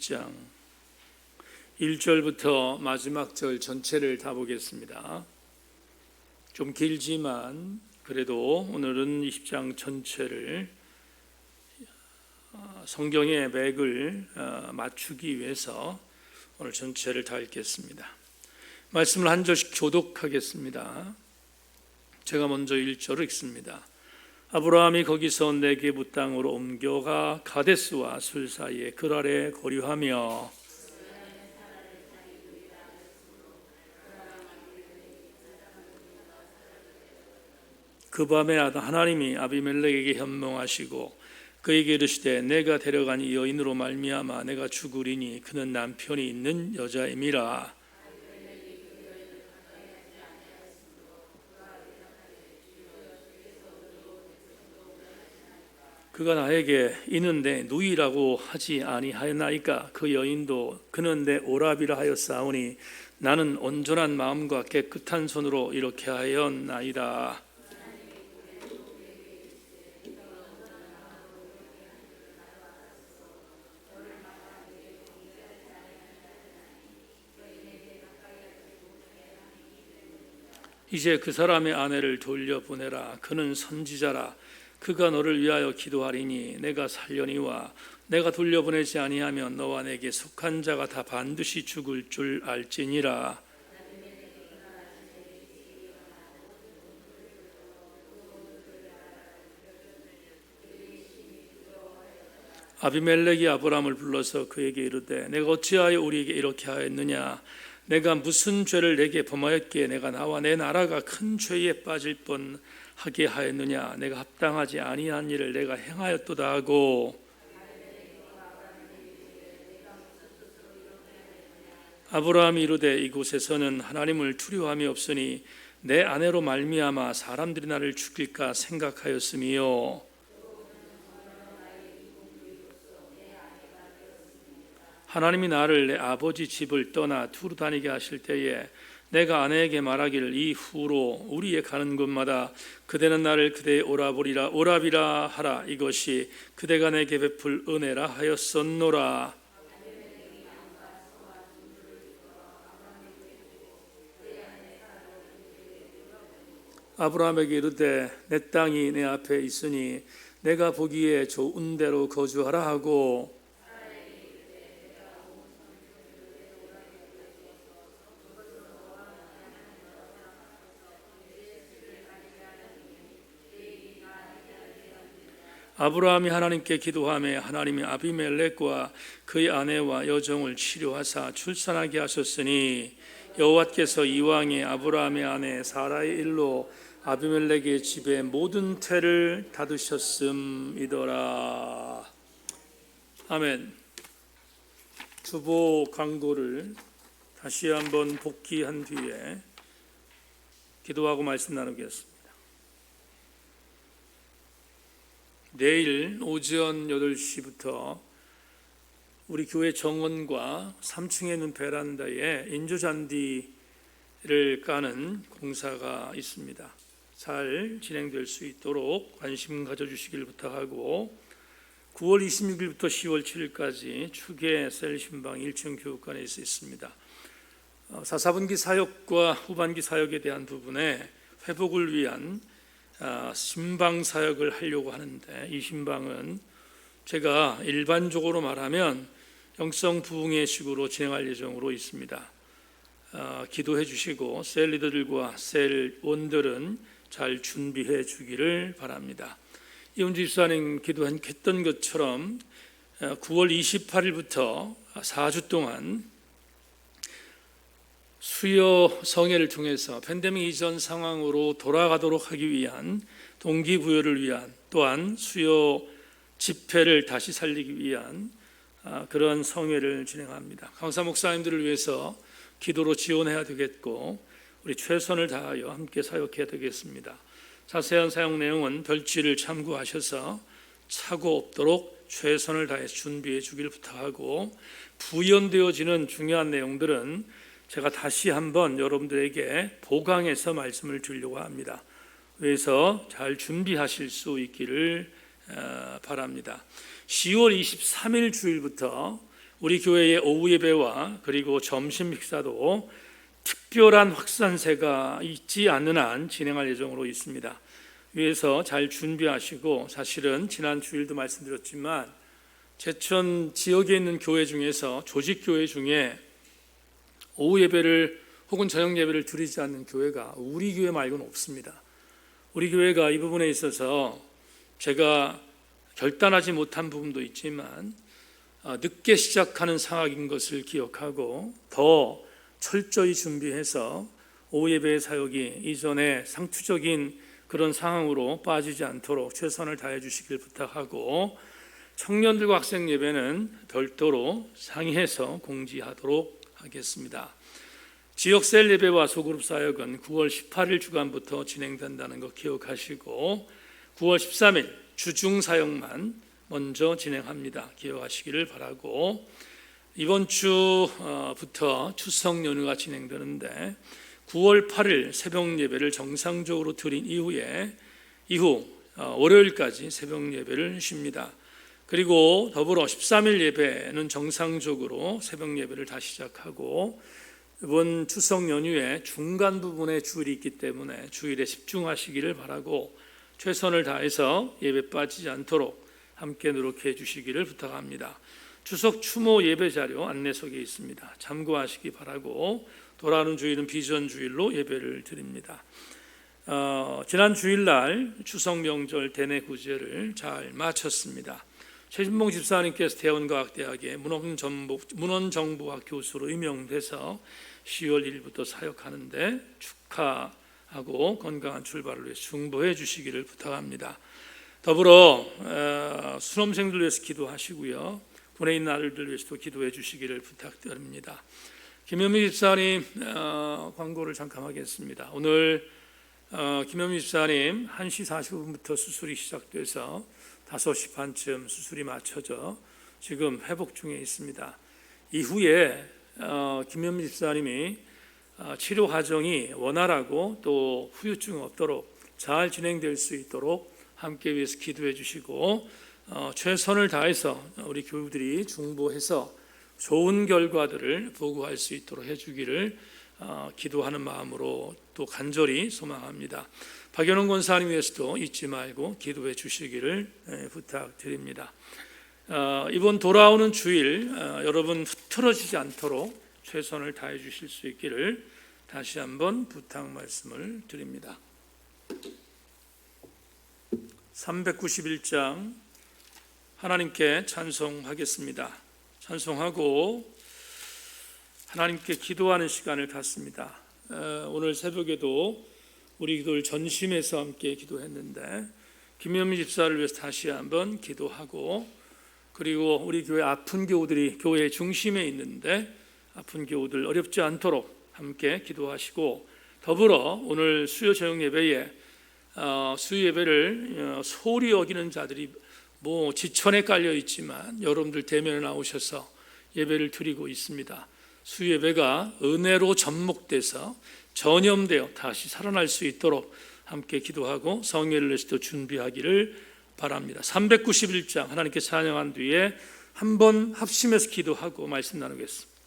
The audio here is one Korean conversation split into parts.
20장 1절부터 마지막 절 전체를 다 보겠습니다. 좀 길지만 그래도 오늘은 20장 전체를 성경의 맥을 맞추기 위해서 오늘 전체를 다 읽겠습니다. 말씀을 한 절씩 교독하겠습니다. 제가 먼저 1절을 읽습니다. 아브라함이 거기서 네게부 땅으로 옮겨가 가데스와 술 사이에 그랄에 거류하며 그 밤에 하나님이 아비멜렉에게 현몽하시고 그에게 이르시되 내가 데려간 이 여인으로 말미암아 내가 죽으리니 그는 남편이 있는 여자임이라. 그가 나에게 이는 내 누이라고 하지 아니하였나이까. 그 여인도 그는 내 오라비라 하였사오니 나는 온전한 마음과 깨끗한 손으로 이렇게 하였나이다. 이제 그 사람의 아내를 돌려보내라. 그는 선지자라. 그가 너를 위하여 기도하리니 내가 살려니와 내가 돌려보내지 아니하면 너와 내게 속한 자가 다 반드시 죽을 줄 알지니라. 아비멜렉이 아브라함을 불러서 그에게 이르되 내가 어찌하여 우리에게 이렇게 하였느냐. 내가 무슨 죄를 내게 범하였기에 내가 나와 내 나라가 큰 죄에 빠질 뻔하게 하였느냐. 내가 합당하지 아니한 일을 내가 행하였도다 하고 아브라함이 이르되 이곳에서는 하나님을 두려워함이 없으니 내 아내로 말미암아 사람들이 나를 죽일까 생각하였음이요. 하나님이 나를 내 아버지 집을 떠나 두루 다니게 하실 때에 내가 아내에게 말하기를 이 후로 우리의 가는 곳마다 그대는 나를 그대의 오라비라 하라. 이것이 그대가 내게 베풀 은혜라 하였었노라. 아브라함에게 이르되 내 땅이 내 앞에 있으니 내가 보기에 좋은 데로 거주하라 하고 아브라함이 하나님께 기도하며 하나님이 아비멜렉과 그의 아내와 여종을 치료하사 출산하게 하셨으니 여호와께서 이왕에 아브라함의 아내 사라의 일로 아비멜렉의 집에 모든 태를 닫으셨음이더라. 아멘. 주보 광고를 다시 한번 복귀한 뒤에 기도하고 말씀 나누겠습니다. 내일 오전 8시부터 우리 교회 정원과 3층에 있는 베란다에 인조잔디를 까는 공사가 있습니다. 잘 진행될 수 있도록 관심 가져주시길 부탁하고 9월 26일부터 10월 7일까지 축의 셀 신방 1층 교육관에 있습니다. 4분기 사역과 후반기 사역에 대한 부분에 회복을 위한 신방 사역을 하려고 하는데 이 신방은 제가 일반적으로 말하면 영성 부흥의 식으로 진행할 예정으로 있습니다. 기도해 주시고 셀 리더들과 셀 원들은 잘 준비해 주기를 바랍니다. 이은주 집사님 기도했던 것처럼 9월 28일부터 4주 동안 수요 성회를 통해서 팬데믹 이전 상황으로 돌아가도록 하기 위한 동기부여를 위한 또한 수요 집회를 다시 살리기 위한 그런 성회를 진행합니다. 강사 목사님들을 위해서 기도로 지원해야 되겠고 우리 최선을 다하여 함께 사역해야 되겠습니다. 자세한 사역 내용은 별지를 참고하셔서 착오 없도록 최선을 다해 준비해 주길 부탁하고 부연되어지는 중요한 내용들은 제가 다시 한번 여러분들에게 보강해서 말씀을 드리려고 합니다. 그래서 잘 준비하실 수 있기를 바랍니다. 10월 23일 주일부터 우리 교회의 오후 예배와 그리고 점심 식사도 특별한 확산세가 있지 않는 한 진행할 예정으로 있습니다. 위에서 잘 준비하시고, 사실은 지난 주일도 말씀드렸지만 제천 지역에 있는 교회 중에서 조직교회 중에 오후 예배를 혹은 저녁 예배를 드리지 않는 교회가 우리 교회 말고는 없습니다. 우리 교회가 이 부분에 있어서 제가 결단하지 못한 부분도 있지만 늦게 시작하는 상황인 것을 기억하고 더 철저히 준비해서 오후 예배의 사역이 이전에 상투적인 그런 상황으로 빠지지 않도록 최선을 다해 주시길 부탁하고, 청년들과 학생 예배는 별도로 상의해서 공지하도록 하겠습니다. 지역셀 예배와 소그룹 사역은 9월 18일 주간부터 진행된다는 거 기억하시고, 9월 13일 주중 사역만 먼저 진행합니다. 기억하시기를 바라고, 이번 주부터 추석 연휴가 진행되는데 9월 8일 새벽 예배를 정상적으로 드린 이후 월요일까지 새벽 예배를 쉽니다. 그리고 더불어 13일 예배는 정상적으로 새벽 예배를 다시 시작하고, 이번 추석 연휴에 중간 부분에 주일이 있기 때문에 주일에 집중하시기를 바라고, 최선을 다해서 예배 빠지지 않도록 함께 노력해 주시기를 부탁합니다. 추석 추모 예배 자료 안내석에 있습니다. 참고하시기 바라고, 돌아오는 주일은 비전 주일로 예배를 드립니다. 지난 주일날 추석 명절 대내 구제를 잘 마쳤습니다. 최진봉 집사님께서 대원과학대학의 문헌정보학 교수로 임명돼서 10월 1일부터 사역하는데 축하하고 건강한 출발을 위해 중보해 주시기를 부탁합니다. 더불어 수험생들 위해서 기도하시고요, 군에 있는 아들들 위해서도 기도해 주시기를 부탁드립니다. 김현미 집사님 광고를 잠깐 하겠습니다. 오늘 김현미 집사님 1시 45분부터 수술이 시작돼서 5시 반쯤 수술이 마쳐져 지금 회복 중에 있습니다. 이후에 김현미 집사님이 치료 과정이 원활하고 또 후유증 없도록 잘 진행될 수 있도록 함께 위해서 기도해 주시고, 최선을 다해서 우리 교우들이 중보해서 좋은 결과들을 보고할 수 있도록 해주기를 기도하는 마음으로 또 간절히 소망합니다. 박연원 권사님 위해서도 잊지 말고 기도해 주시기를 부탁드립니다. 이번 돌아오는 주일 여러분 흐트러지지 않도록 최선을 다해 주실 수 있기를 다시 한번 부탁 말씀을 드립니다. 391장 하나님께 찬송하겠습니다. 찬송하고 하나님께 기도하는 시간을 갖습니다. 오늘 새벽에도 우리 기도를 전심해서 함께 기도했는데, 김현미 집사를 위해서 다시 한번 기도하고, 그리고 우리 교회 아픈 교우들이 교회 중심에 있는데 아픈 교우들 어렵지 않도록 함께 기도하시고, 더불어 오늘 수요 저녁 예배에 수요 예배를 소홀히 여기는 자들이 지천에 깔려 있지만 여러분들 대면에 나오셔서 예배를 드리고 있습니다. 수요 예배가 은혜로 접목돼서 전염되어 다시 살아날 수 있도록 함께 기도하고 성회를 위해서도 준비하기를 바랍니다. 391장 하나님께 찬양한 뒤에 한번 합심해서 기도하고 말씀 나누겠습니다.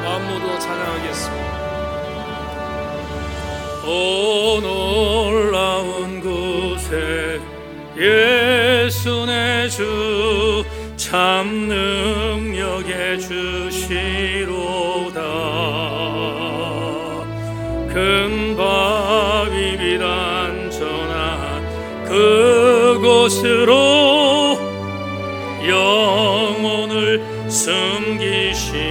마음 모두 찬양하겠습니다. 오 놀라운 곳에 예수 내 주 참 능력의 주시로다. 큰 바위 빛 안전한 그곳으로 영혼을 숨기시네.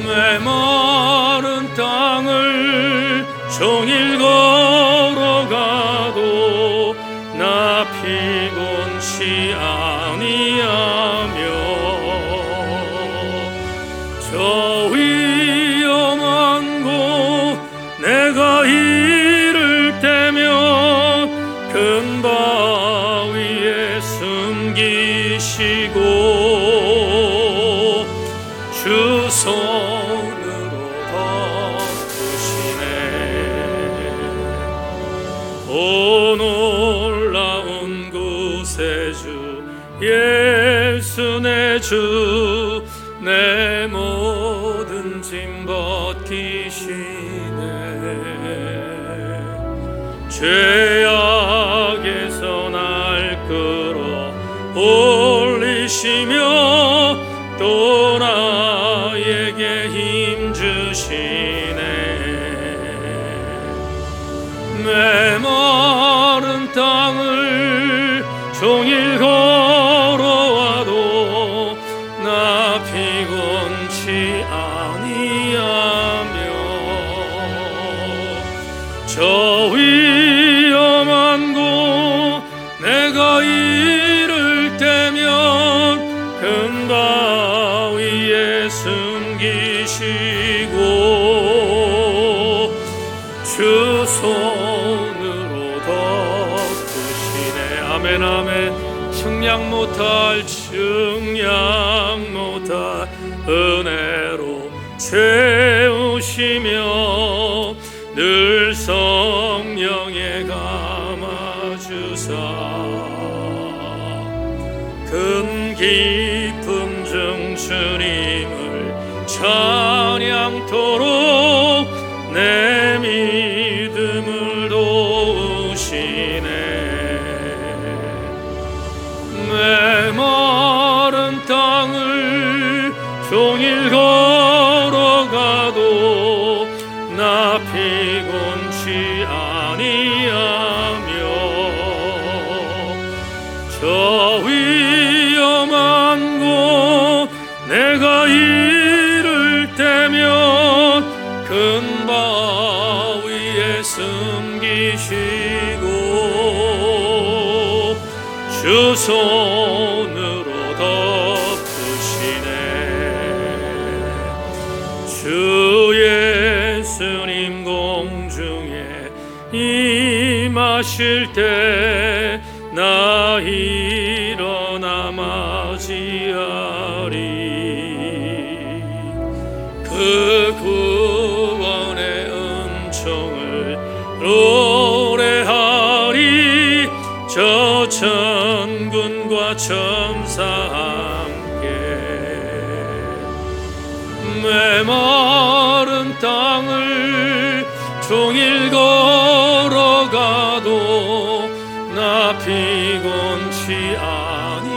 메마른 땅을 종일 걸어가도 나 피곤치 아니하며 저 위험한 곳 내가 이를 때면 큰 바위에 숨기시고 주 손 덮으시네. 오 놀라운 구세주 예수 내 주, 내 모든 짐 벗기시네. 죄악에서 날 끌어 올리시며 또 나에게 힘 주시네. 메마른 땅을 종일 걸어와도 나 피곤치 아니하며 저 위험한 곳 내가 이를 때면 큰 바위에 숨기시고 주 손으로 덮으시네. 아멘 아멘. 측량 못할 은혜로 채우시며 늘 성령에 감아주사 큰 기쁨 중 주님을 찬양토록 내 믿음을 도우시네. 메마른 땅을 종일 걸어가도 나 피곤치 아니하며 저 위험한 곳 내가 이를 때면 큰 바위에 숨기시고 주 손으로 덮으시네. 주 예수님 공중에 임하실 때 나 일어나 맞이하리. 그 구원의 은총을 노래하리. 저 천군과 천사 함께 메마른 땅을 종일 걸어가도 나 피곤치 아니하며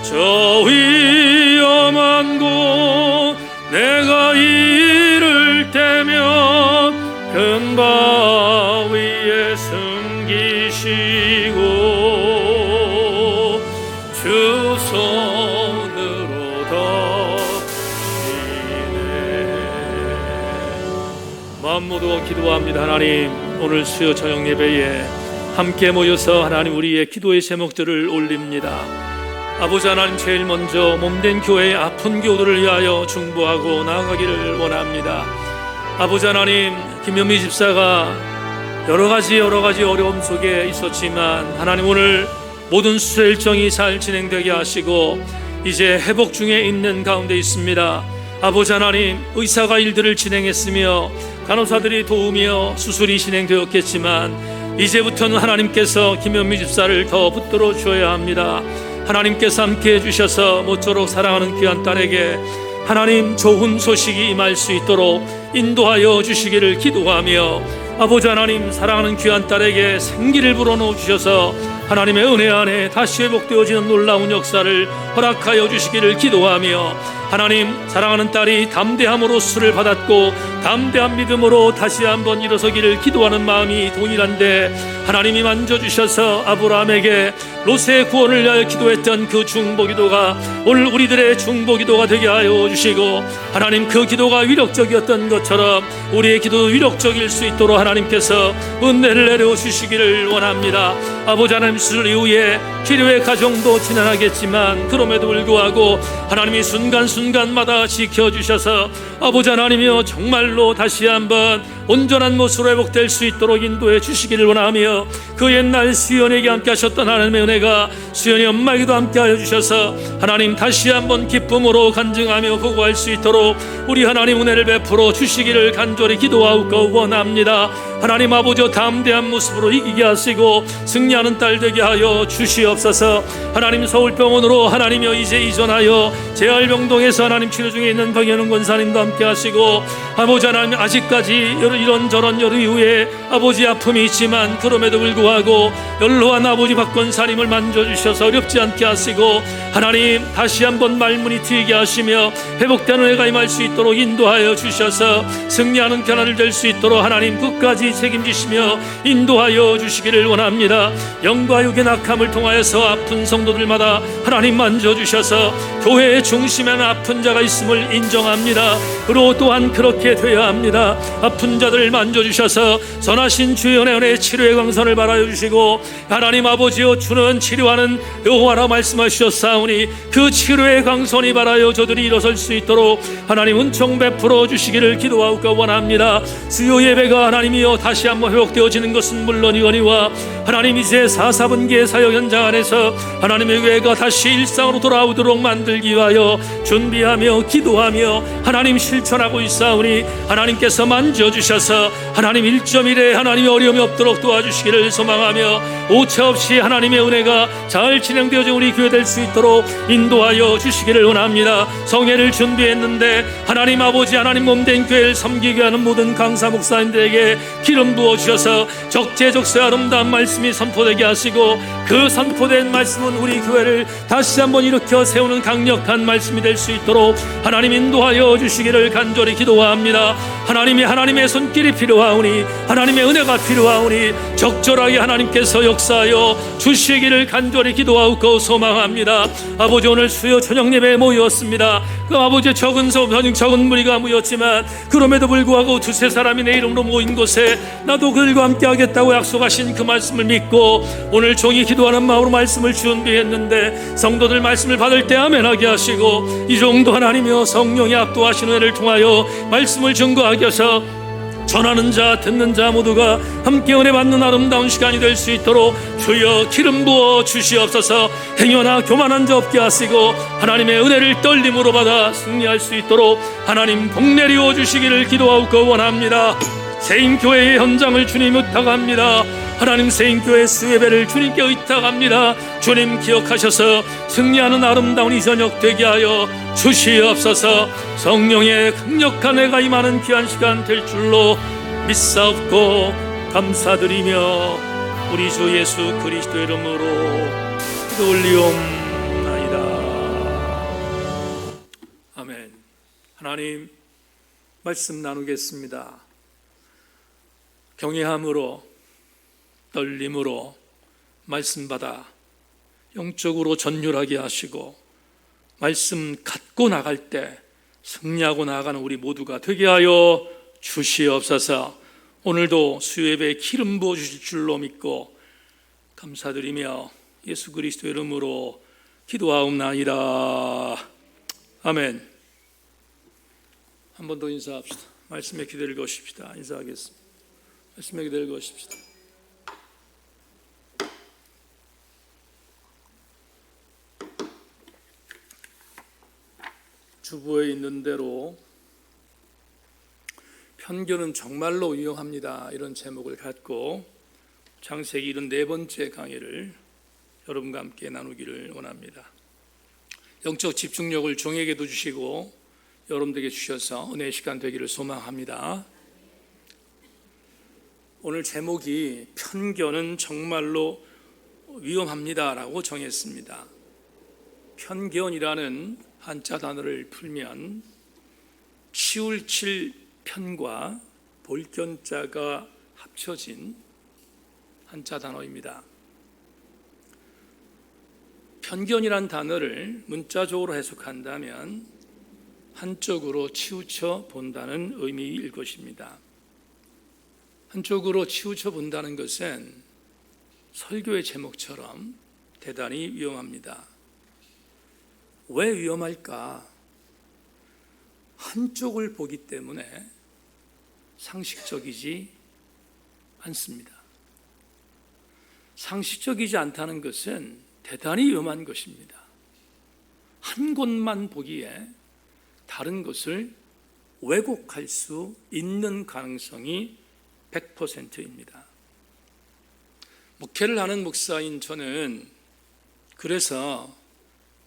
저 위험한 곳 내가 이를 때면 큰 바위에 숨기시고 주 손으로 덮으시네. 마음 모두 기도합니다. 하나님, 오늘 수요 저녁 예배에 함께 모여서 하나님 우리의 기도의 제목들을 올립니다. 아버지 하나님, 제일 먼저 몸된 교회의 아픈 교우들을 위하여 중보하고 나아가기를 원합니다. 아버지 하나님, 김현미 집사가 여러 가지 어려움 속에 있었지만 하나님 오늘 모든 수술 일정이 잘 진행되게 하시고 이제 회복 중에 있는 가운데 있습니다. 아버지 하나님, 의사가 일들을 진행했으며 간호사들이 도우며 수술이 진행되었겠지만 이제부터는 하나님께서 김현미 집사를 더 붙들어 주어야 합니다. 하나님께서 함께 해주셔서 모쪼록 사랑하는 귀한 딸에게 하나님 좋은 소식이 임할 수 있도록 인도하여 주시기를 기도하며 아버지 하나님, 사랑하는 귀한 딸에게 생기를 불어넣어 주셔서 하나님의 은혜 안에 다시 회복되어지는 놀라운 역사를 허락하여 주시기를 기도하며 하나님, 사랑하는 딸이 담대함으로 수를 받았고 담대한 믿음으로 다시 한번 일어서기를 기도하는 마음이 동일한데 하나님이 만져주셔서 아브라함에게 롯의 구원을 위하여 기도했던 그 중보기도가 오늘 우리들의 중보기도가 되게 하여 주시고 하나님, 그 기도가 위력적이었던 것처럼 우리의 기도도 위력적일 수 있도록 하나님께서 은혜를 내려 주시기를 원합니다. 아버지 하나님, 수술 이후에 치료의 과정도 지난하겠지만 그럼에도 불구하고 하나님이 순간순간마다 지켜주셔서 아버지 하나님이여 정말로 다시 한번 온전한 모습으로 회복될 수 있도록 인도해 주시기를 원하며, 그 옛날 수연에게 함께 하셨던 하나님의 은혜가 수연이 엄마에게도 함께 하여 주셔서 하나님 다시 한번 기쁨으로 간증하며 보고할 수 있도록 우리 하나님 은혜를 베풀어 주시기를 간절히 기도하고 원합니다. 하나님 아버지, 담대한 모습으로 이기게 하시고 승리하는 딸 되게 하여 주시옵소서. 하나님 서울병원으로 하나님여 이제 이전하여 재활병동에서 하나님 치료 중에 있는 박연웅 권사님도 함께 하시고, 아버지 하나님 아직까지 이런저런 여러 이후에 아버지 아픔이 있지만 그럼에도 불구하고 연로한 아버지 박 권사님을 만져주셔서 어렵지 않게 하시고, 하나님 다시 한번 말문이 트이게 하시며 회복되는 은혜가 임할 수 있도록 인도하여 주셔서 승리하는 견안을 될 수 있도록 하나님 끝까지 책임지시며 인도하여 주시기를 원합니다. 영과 육의 낙함을 통하여서 아픈 성도들마다 하나님 만져주셔서 교회의 중심에는 아픈 자가 있음을 인정합니다. 그리고 또한 그렇게 되어야 합니다. 아픈 자들을 만져주셔서 선하신 주의 은혜의 치료의 광선을 발하여 주시고, 하나님 아버지여 주는 치료하는 여호와라 말씀하셨사오니 그 치료의 광선이 발하여 저들이 일어설 수 있도록 하나님 은총 베풀어 주시기를 기도하고 원합니다. 수요 예배가 하나님이여 다시 한번 회복되어지는 것은 물론이거니와 하나님 이제 4분기의 사역 현장 안에서 하나님의 교회가 다시 일상으로 돌아오도록 만들기 위하여 준비하며 기도하며 하나님 실천하고 있사오니 하나님께서 만져주셔서 하나님 1.1에 하나님의 어려움이 없도록 도와주시기를 소망하며 오차 없이 하나님의 은혜가 잘 진행되어져 우리 교회 될 수 있도록 인도하여 주시기를 원합니다. 성회를 준비했는데 하나님 아버지, 하나님 몸된 교회를 섬기게 하는 모든 강사 목사님들에게 기름 부어주셔서 적재적소의 아름다운 말씀이 선포되게 하시고, 그 선포된 말씀은 우리 교회를 다시 한번 일으켜 세우는 강력한 말씀이 될 수 있도록 하나님 인도하여 주시기를 간절히 기도합니다. 하나님의 손길이 필요하오니, 하나님의 은혜가 필요하오니 적절하게 하나님께서 역사하여 주시기를 간절히 기도하고 소망합니다. 아버지, 오늘 수요 저녁 예배에 모였습니다. 그 아버지 적은 무리가 모였지만 그럼에도 불구하고 두세 사람이 내 이름으로 모인 곳에 나도 그들과 함께 하겠다고 약속하신 그 말씀을 믿고 오늘 종이 기도하는 마음으로 말씀을 준비했는데, 성도들 말씀을 받을 때 아멘하게 하시고 이 정도 하나님이여 성령이 압도하시는 은혜를 통하여 말씀을 증거하게 하셔서 전하는 자 듣는 자 모두가 함께 은혜 받는 아름다운 시간이 될 수 있도록 주여 기름 부어 주시옵소서. 행여나 교만한 자 없게 하시고 하나님의 은혜를 떨림으로 받아 승리할 수 있도록 하나님 복내리워 주시기를 기도하고 원합니다. 세인교회의 현장을 주님 의탁합니다. 하나님 세인교회 수예배를 주님께 의탁합니다. 주님 기억하셔서 승리하는 아름다운 이 저녁 되게 하여 주시옵소서. 성령의 강력한 은혜가 임하는 귀한 시간 될 줄로 믿사옵고 감사드리며 우리 주 예수 그리스도의 이름으로 기도 올리옵나이다. 아멘. 하나님 말씀 나누겠습니다. 경외함으로 떨림으로 말씀 받아 영적으로 전율하게 하시고 말씀 갖고 나갈 때 승리하고 나아가는 우리 모두가 되게 하여 주시옵소서. 오늘도 수요예배에 기름 부어 주실 줄로 믿고 감사드리며 예수 그리스도의 이름으로 기도하옵나이다. 아멘. 한 번 더 인사합시다. 말씀에 기대를 거십시다. 인사하겠습니다. 말씀에 기대를 거십시다. 주보에 있는 대로 편견은 정말로 위험합니다, 이런 제목을 갖고 창세기 74번째 강의를 여러분과 함께 나누기를 원합니다. 영적 집중력을 종에게도 주시고 여러분들에게 주셔서 은혜의 시간 되기를 소망합니다. 오늘 제목이 편견은 정말로 위험합니다라고 정했습니다. 편견이라는 한자 단어를 풀면 치울 칠 편과 볼견자가 합쳐진 한자 단어입니다. 편견이란 단어를 문자적으로 해석한다면 한쪽으로 치우쳐 본다는 의미일 것입니다. 한쪽으로 치우쳐 본다는 것은 설교의 제목처럼 대단히 위험합니다. 왜 위험할까? 한쪽을 보기 때문에 상식적이지 않습니다. 상식적이지 않다는 것은 대단히 위험한 것입니다. 한 곳만 보기에 다른 것을 왜곡할 수 있는 가능성이 100%입니다. 목회를 하는 목사인 저는 그래서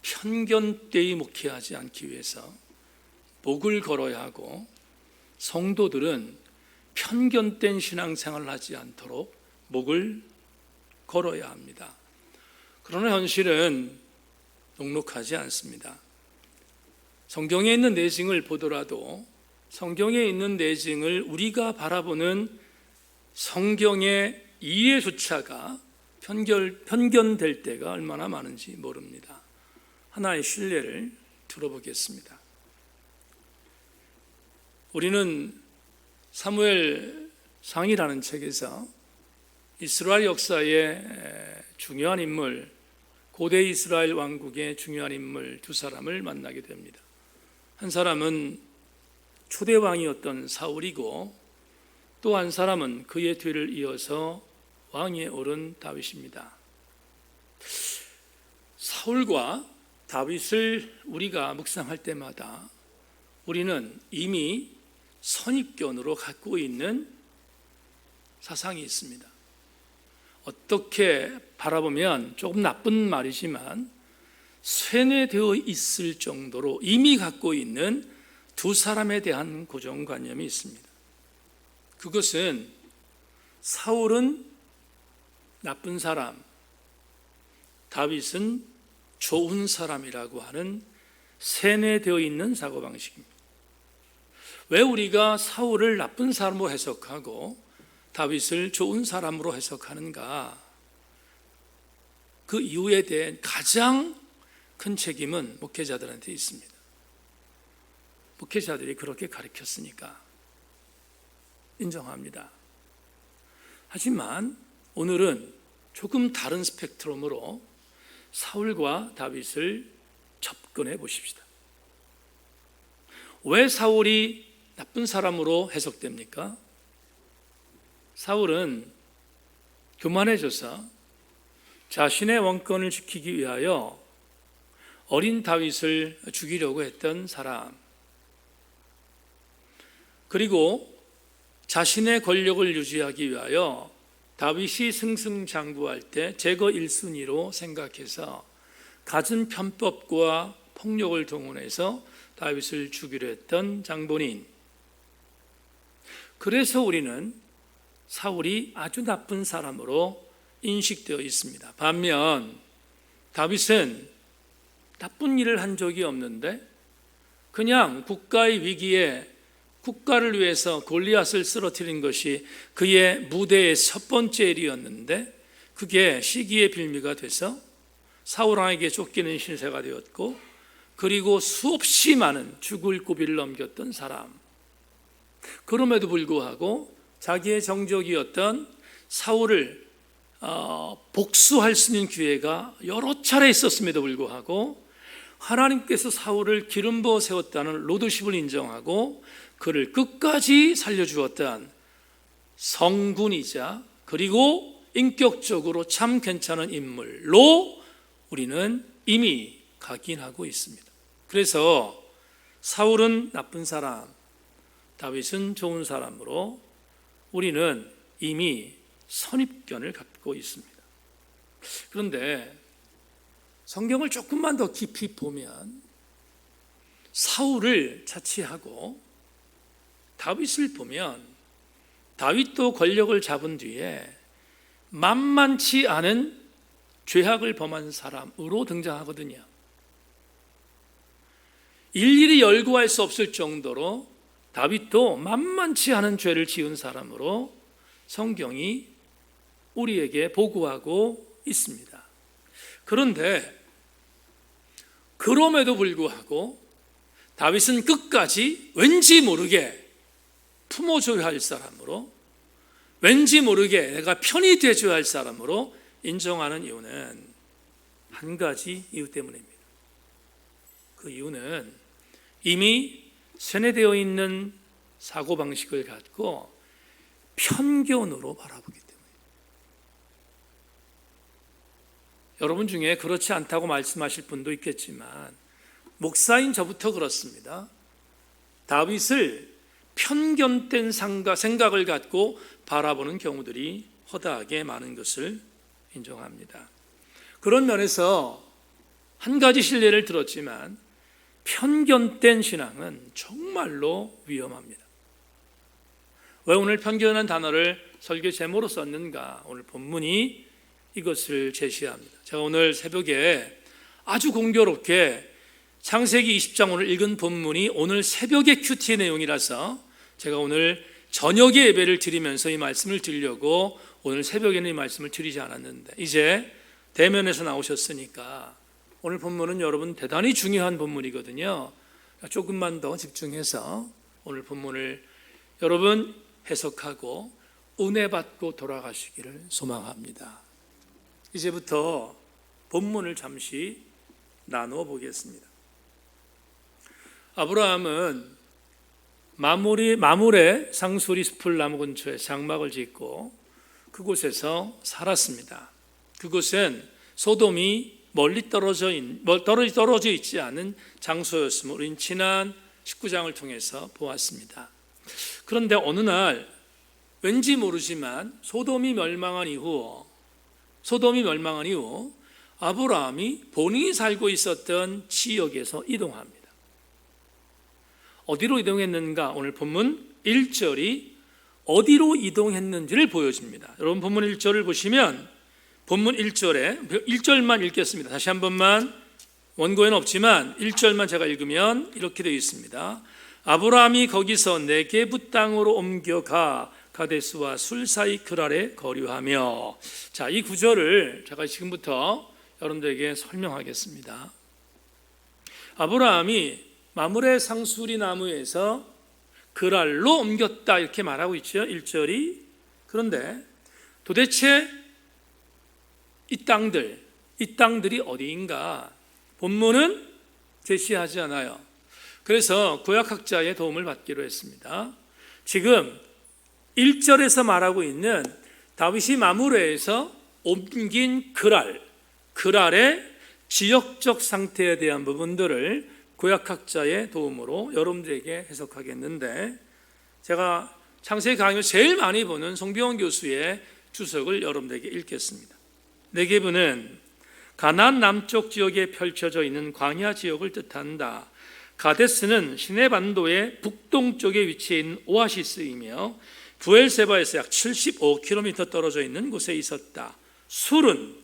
편견되이 목회하지 않기 위해서 목을 걸어야 하고, 성도들은 편견된 신앙생활을 하지 않도록 목을 걸어야 합니다. 그러나 현실은 녹록하지 않습니다. 성경에 있는 내증을 보더라도 성경에 있는 내증을 우리가 바라보는 성경의 이해조차가 편견될 때가 얼마나 많은지 모릅니다. 하나의 신뢰를 들어보겠습니다. 우리는 사무엘 상이라는 책에서 이스라엘 역사의 중요한 인물, 고대 이스라엘 왕국의 중요한 인물 두 사람을 만나게 됩니다. 한 사람은 초대왕이었던 사울이고, 또 한 사람은 그의 뒤를 이어서 왕위에 오른 다윗입니다. 사울과 다윗을 우리가 묵상할 때마다 우리는 이미 선입견으로 갖고 있는 사상이 있습니다. 어떻게 바라보면 조금 나쁜 말이지만 쇠뇌되어 있을 정도로 이미 갖고 있는 두 사람에 대한 고정관념이 있습니다. 그것은 사울은 나쁜 사람, 다윗은 좋은 사람이라고 하는 세뇌되어 있는 사고방식입니다. 왜 우리가 사울을 나쁜 사람으로 해석하고 다윗을 좋은 사람으로 해석하는가? 그 이유에 대한 가장 큰 책임은 목회자들한테 있습니다. 목회자들이 그렇게 가르쳤으니까 인정합니다. 하지만 오늘은 조금 다른 스펙트럼으로 사울과 다윗을 접근해 보십시다. 왜 사울이 나쁜 사람으로 해석됩니까? 사울은 교만해져서 자신의 왕권을 지키기 위하여 어린 다윗을 죽이려고 했던 사람, 그리고 자신의 권력을 유지하기 위하여 다윗이 승승장구할 때 제거 1순위로 생각해서 갖은 편법과 폭력을 동원해서 다윗을 죽이려 했던 장본인. 그래서 우리는 사울이 아주 나쁜 사람으로 인식되어 있습니다. 반면 다윗은 나쁜 일을 한 적이 없는데 그냥 국가의 위기에 국가를 위해서 골리앗을 쓰러뜨린 것이 그의 무대의 첫 번째 일이었는데 그게 시기의 빌미가 돼서 사울왕에게 쫓기는 신세가 되었고, 그리고 수없이 많은 죽을 고비를 넘겼던 사람. 그럼에도 불구하고 자기의 정적이었던 사울을 복수할 수 있는 기회가 여러 차례 있었음에도 불구하고 하나님께서 사울을 기름 부어 세웠다는 로드십을 인정하고 그를 끝까지 살려주었던 성군이자 그리고 인격적으로 참 괜찮은 인물로 우리는 이미 각인하고 있습니다. 그래서 사울은 나쁜 사람, 다윗은 좋은 사람으로 우리는 이미 선입견을 갖고 있습니다. 그런데 성경을 조금만 더 깊이 보면 사울을 차치하고 다윗을 보면 다윗도 권력을 잡은 뒤에 만만치 않은 죄악을 범한 사람으로 등장하거든요. 일일이 열거할 수 없을 정도로 다윗도 만만치 않은 죄를 지은 사람으로 성경이 우리에게 보고하고 있습니다. 그런데 그럼에도 불구하고 다윗은 끝까지 왠지 모르게 품어줘야 할 사람으로, 왠지 모르게 내가 편이 돼줘야 할 사람으로 인정하는 이유는 한 가지 이유 때문입니다. 그 이유는 이미 세뇌되어 있는 사고방식을 갖고 편견으로 바라보기 때문에. 여러분 중에 그렇지 않다고 말씀하실 분도 있겠지만 목사인 저부터 그렇습니다. 다윗을 편견된 생각을 갖고 바라보는 경우들이 허다하게 많은 것을 인정합니다. 그런 면에서 한 가지 신뢰를 들었지만 편견된 신앙은 정말로 위험합니다. 왜 오늘 편견이라는 단어를 설교 제목으로 썼는가? 오늘 본문이 이것을 제시합니다. 제가 오늘 새벽에 아주 공교롭게 창세기 20장 오늘 읽은 본문이 오늘 새벽의 큐티의 내용이라서 제가 오늘 저녁에 예배를 드리면서 이 말씀을 드리려고 오늘 새벽에는 이 말씀을 드리지 않았는데 이제 대면에서 나오셨으니까 오늘 본문은 여러분 대단히 중요한 본문이거든요. 조금만 더 집중해서 오늘 본문을 여러분 해석하고 은혜 받고 돌아가시기를 소망합니다. 이제부터 본문을 잠시 나누어 보겠습니다. 아브라함은 마물의 상수리 숲을 나무 근처에 장막을 짓고 그곳에서 살았습니다. 그곳은 소돔이 멀리 떨어져 있지 않은 장소였음을 우리는 지난 19장을 통해서 보았습니다. 그런데 어느 날 왠지 모르지만 소돔이 멸망한 이후 아브라함이 본인이 살고 있었던 지역에서 이동합니다. 어디로 이동했는가? 오늘 본문 1절이 어디로 이동했는지를 보여줍니다. 여러분 본문 1절을 보시면 본문 1절만 읽겠습니다. 다시 한 번만, 원고에는 없지만 1절만 제가 읽으면 이렇게 되어 있습니다. 아브라함이 거기서 네게부 땅으로 옮겨가 가데스와 술 사이 그랄에 거류하며. 자, 이 구절을 제가 지금부터 여러분들에게 설명하겠습니다. 아브라함이 마물의 상수리 나무에서 그랄로 옮겼다 이렇게 말하고 있죠. 1절이. 그런데 도대체 이 땅들이 어디인가? 본문은 제시하지 않아요. 그래서 구약학자의 도움을 받기로 했습니다. 지금 1절에서 말하고 있는 다윗이 마물에서 옮긴 그랄의 지역적 상태에 대한 부분들을 구약학자의 도움으로 여러분들에게 해석하겠는데, 제가 창세기 강의를 제일 많이 보는 송병원 교수의 주석을 여러분들에게 읽겠습니다. 네게브는 가나안 남쪽 지역에 펼쳐져 있는 광야 지역을 뜻한다. 가데스는 시내 반도의 북동쪽에 위치해 있는 오아시스이며 부엘세바에서 약 75km 떨어져 있는 곳에 있었다. 술은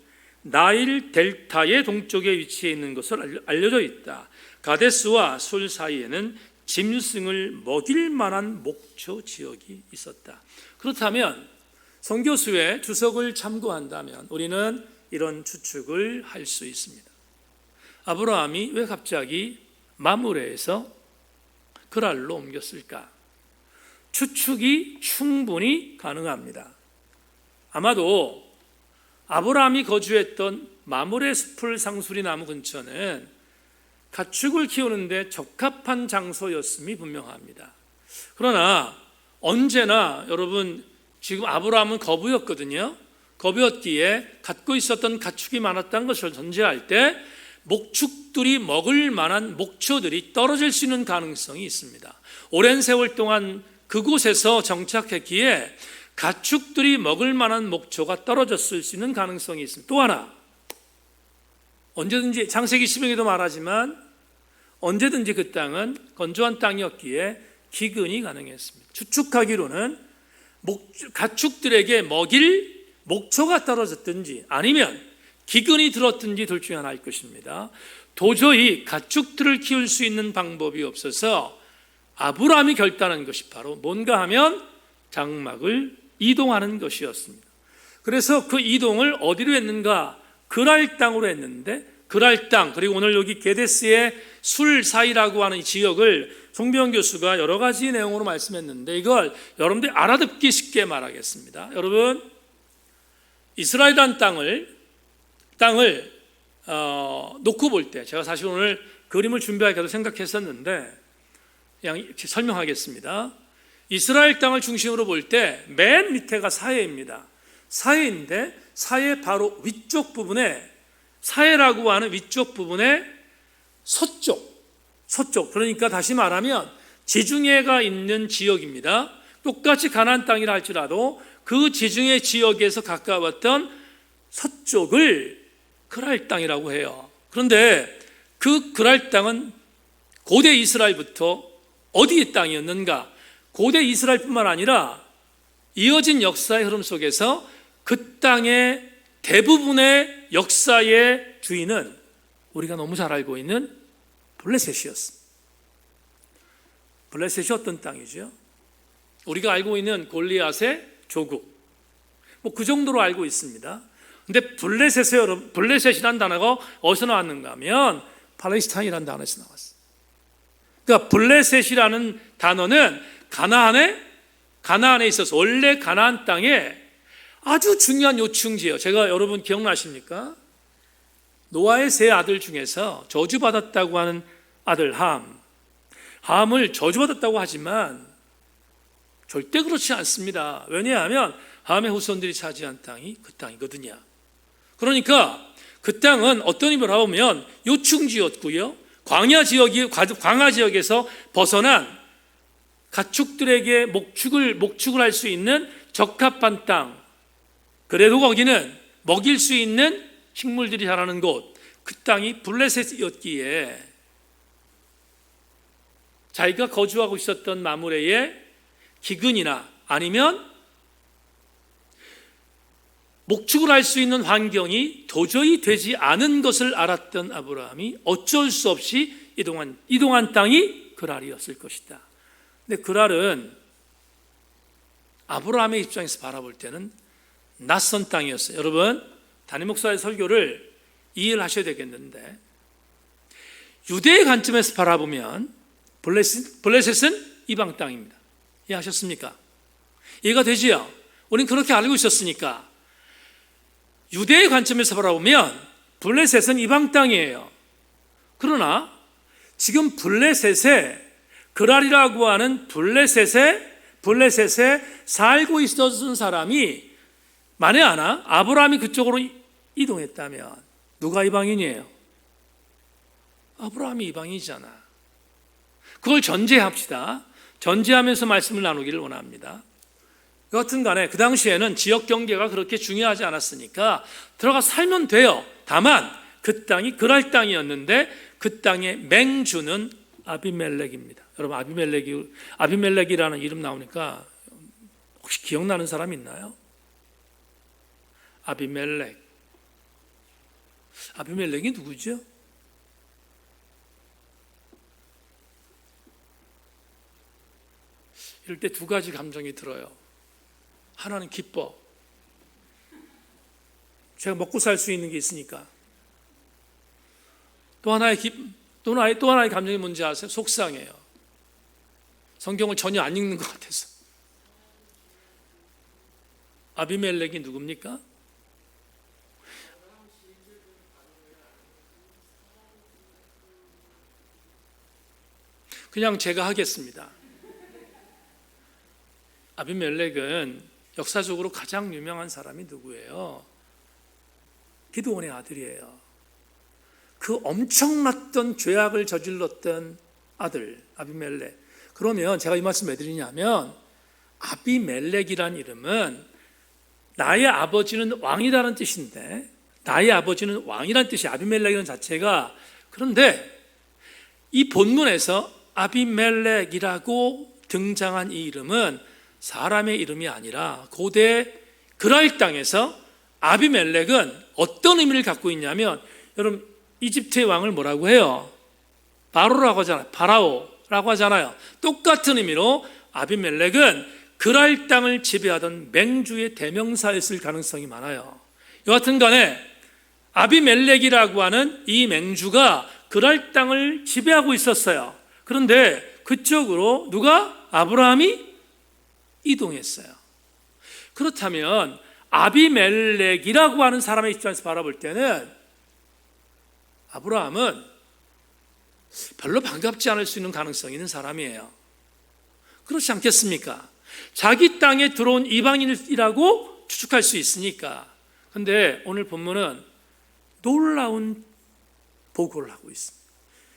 나일 델타의 동쪽에 위치해 있는 것으로 알려져 있다. 가데스와 술 사이에는 짐승을 먹일 만한 목초 지역이 있었다. 그렇다면 성교수의 주석을 참고한다면 우리는 이런 추측을 할 수 있습니다. 아브라함이 왜 갑자기 마므레에서 그랄로 옮겼을까? 추측이 충분히 가능합니다. 아마도 아브라함이 거주했던 마므레 숲을 상수리 나무 근처는 가축을 키우는데 적합한 장소였음이 분명합니다. 그러나 언제나 여러분, 지금 아브라함은 거부였거든요. 거부였기에 갖고 있었던 가축이 많았다는 것을 전제할 때 목축들이 먹을 만한 목초들이 떨어질 수 있는 가능성이 있습니다. 오랜 세월 동안 그곳에서 정착했기에 가축들이 먹을 만한 목초가 떨어졌을 수 있는 가능성이 있습니다. 또 하나, 언제든지 창세기 10장에도 말하지만 언제든지 그 땅은 건조한 땅이었기에 기근이 가능했습니다. 추측하기로는 가축들에게 먹일 목초가 떨어졌든지 아니면 기근이 들었든지 둘 중에 하나일 것입니다. 도저히 가축들을 키울 수 있는 방법이 없어서 아브라함이 결단한 것이 바로 뭔가 하면 장막을 이동하는 것이었습니다. 그래서 그 이동을 어디로 했는가? 그랄 땅으로 했는데, 그랄 땅, 그리고 오늘 여기 게데스의 술 사이라고 하는 지역을 송병원 교수가 여러 가지 내용으로 말씀했는데 이걸 여러분들이 알아듣기 쉽게 말하겠습니다. 여러분, 이스라엘이라는 땅을 놓고 볼 때, 제가 사실 오늘 그림을 준비하기도 생각했었는데 그냥 설명하겠습니다. 이스라엘 땅을 중심으로 볼 때 맨 밑에가 사해입니다. 사해인데 사해 바로 위쪽 부분에, 사해라고 하는 위쪽 부분에 서쪽, 그러니까 다시 말하면 지중해가 있는 지역입니다. 똑같이 가나안 땅이라 할지라도 그 지중해 지역에서 가까웠던 서쪽을 그랄 땅이라고 해요. 그런데 그 그랄 땅은 고대 이스라엘부터 어디의 땅이었는가? 고대 이스라엘뿐만 아니라 이어진 역사의 흐름 속에서 그 땅의 대부분의 역사의 주인은 우리가 너무 잘 알고 있는 블레셋이었습니다. 블레셋이 어떤 땅이죠? 우리가 알고 있는 골리앗의 조국, 그 정도로 알고 있습니다. 근데 블레셋이라는 단어가 어디서 나왔는가 하면 팔레스타인이라는 단어에서 나왔어요. 그러니까 블레셋이라는 단어는 가나안에 있어서 원래 가나안 땅에 아주 중요한 요충지예요. 제가 여러분 기억나십니까? 노아의 세 아들 중에서 저주받았다고 하는 아들 함을 저주받았다고 하지만 절대 그렇지 않습니다. 왜냐하면 함의 후손들이 차지한 땅이 그 땅이거든요. 그러니까 그 땅은 어떤 의미로 보면 요충지였고요, 광야 지역에서 벗어난 가축들에게 목축을 할 수 있는 적합한 땅, 그래도 거기는 먹일 수 있는 식물들이 자라는 곳, 그 땅이 블레셋이었기에 자기가 거주하고 있었던 마므레의 기근이나 아니면 목축을 할 수 있는 환경이 도저히 되지 않은 것을 알았던 아브라함이 어쩔 수 없이 이동한 땅이 그랄이었을 것이다. 근데 그랄은 아브라함의 입장에서 바라볼 때는 낯선 땅이었어요. 여러분, 담임 목사의 설교를 이해를 하셔야 되겠는데, 유대의 관점에서 바라보면 블레셋은 이방 땅입니다. 이해하셨습니까? 이해가 되지요? 우린 그렇게 알고 있었으니까. 유대의 관점에서 바라보면 블레셋은 이방 땅이에요. 그러나 지금 그랄이라고 하는 블레셋에 살고 있었던 사람이 만에 하나 아브라함이 그쪽으로 이동했다면 누가 이방인이에요? 아브라함이 이방인이잖아. 그걸 전제합시다. 전제하면서 말씀을 나누기를 원합니다. 여하튼 간에 그 당시에는 지역 경계가 그렇게 중요하지 않았으니까 들어가 살면 돼요. 다만 그 땅이 그랄 땅이었는데 그 땅의 맹주는 아비멜렉입니다. 여러분, 아비멜렉이라는 이름 나오니까 혹시 기억나는 사람 있나요? 아비멜렉이 누구죠? 이럴 때 두 가지 감정이 들어요. 하나는 기뻐. 제가 먹고 살 수 있는 게 있으니까. 또 하나의 감정이 뭔지 아세요? 속상해요. 성경을 전혀 안 읽는 것 같아서. 아비멜렉이 누굽니까? 그냥 제가 하겠습니다. 아비멜렉은 역사적으로 가장 유명한 사람이 누구예요? 기드온의 아들이에요. 그 엄청났던 죄악을 저질렀던 아들 아비멜렉. 그러면 제가 이 말씀 왜 드리냐면, 아비멜렉이란 이름은 나의 아버지는 왕이라는 뜻인데, 나의 아버지는 왕이라는 뜻이 아비멜렉이라는 자체가, 그런데 이 본문에서 아비멜렉이라고 등장한 이 이름은 사람의 이름이 아니라 고대 그랄 땅에서 아비멜렉은 어떤 의미를 갖고 있냐면, 여러분, 이집트의 왕을 뭐라고 해요? 바로라고 하잖아요. 파라오라고 하잖아요. 똑같은 의미로 아비멜렉은 그랄 땅을 지배하던 맹주의 대명사였을 가능성이 많아요. 여하튼 간에 아비멜렉이라고 하는 이 맹주가 그랄 땅을 지배하고 있었어요. 그런데 그쪽으로 누가? 아브라함이 이동했어요. 그렇다면 아비멜렉이라고 하는 사람의 입장에서 바라볼 때는 아브라함은 별로 반갑지 않을 수 있는 가능성이 있는 사람이에요. 그렇지 않겠습니까? 자기 땅에 들어온 이방인이라고 추측할 수 있으니까. 그런데 오늘 본문은 놀라운 보고를 하고 있습니다.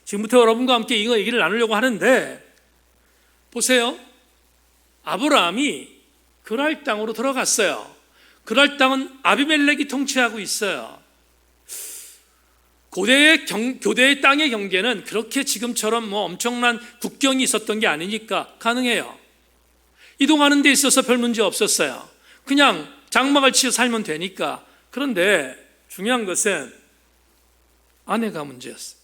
지금부터 여러분과 함께 이거 얘기를 나누려고 하는데, 보세요. 아브라함이 그랄 땅으로 들어갔어요. 그랄 땅은 아비멜렉이 통치하고 있어요. 교대의 땅의 경계는 그렇게 지금처럼 엄청난 국경이 있었던 게 아니니까 가능해요. 이동하는 데 있어서 별 문제 없었어요. 그냥 장막을 치고 살면 되니까. 그런데 중요한 것은 아내가 문제였어요.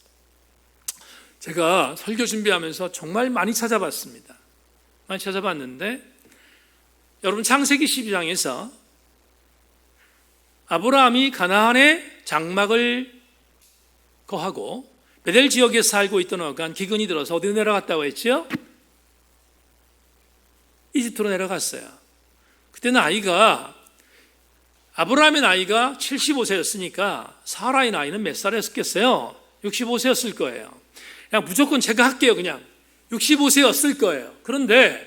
제가 설교 준비하면서 정말 많이 찾아봤습니다. 많이 찾아봤는데, 여러분 창세기 12장에서 아브라함이 가나안에 장막을 거하고 베델 지역에 살고 있던 어간 기근이 들어서 어디로 내려갔다고 했죠? 이집트로 내려갔어요. 그때 아브라함의 나이가 75세였으니까 사라의 나이는 몇 살이었겠어요? 65세였을 거예요. 그냥 무조건 제가 할게요. 그냥 65세였을 거예요. 그런데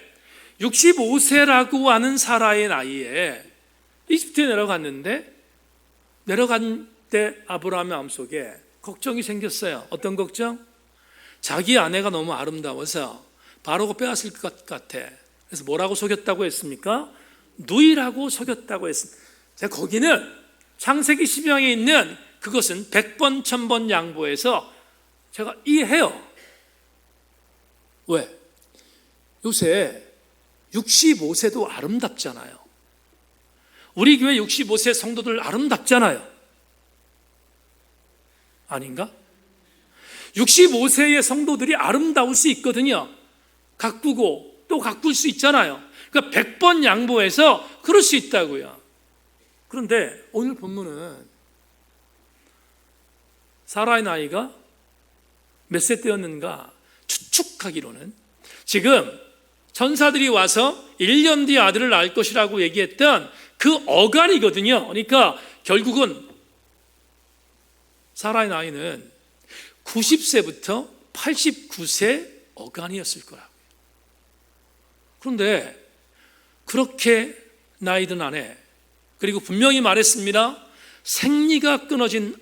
65세라고 하는 사라의 나이에 이집트에 내려갔는데, 내려간 때 아브라함의 마음속에 걱정이 생겼어요. 어떤 걱정? 자기 아내가 너무 아름다워서 바로가 빼앗을 것 같아. 그래서 뭐라고 속였다고 했습니까? 누이라고 속였다고 했습니다. 제가 거기는 창세기 12장에 있는 그것은 100번 1000번 양보해서 제가 이해해요. 왜? 요새 65세도 아름답잖아요. 우리 교회 65세 성도들 아름답잖아요. 아닌가? 65세의 성도들이 아름다울 수 있거든요. 가꾸고 또 가꿀 수 있잖아요. 그러니까 100번 양보해서 그럴 수 있다고요. 그런데 오늘 본문은 사라의 나이가 몇 세 때였는가 추측하기로는, 지금 천사들이 와서 1년 뒤에 아들을 낳을 것이라고 얘기했던 그 어간이거든요. 그러니까 결국은 사라의 나이는 90세부터 89세 어간이었을 거라고요. 그런데 그렇게 나이 든 아내, 그리고 분명히 말했습니다. 생리가 끊어진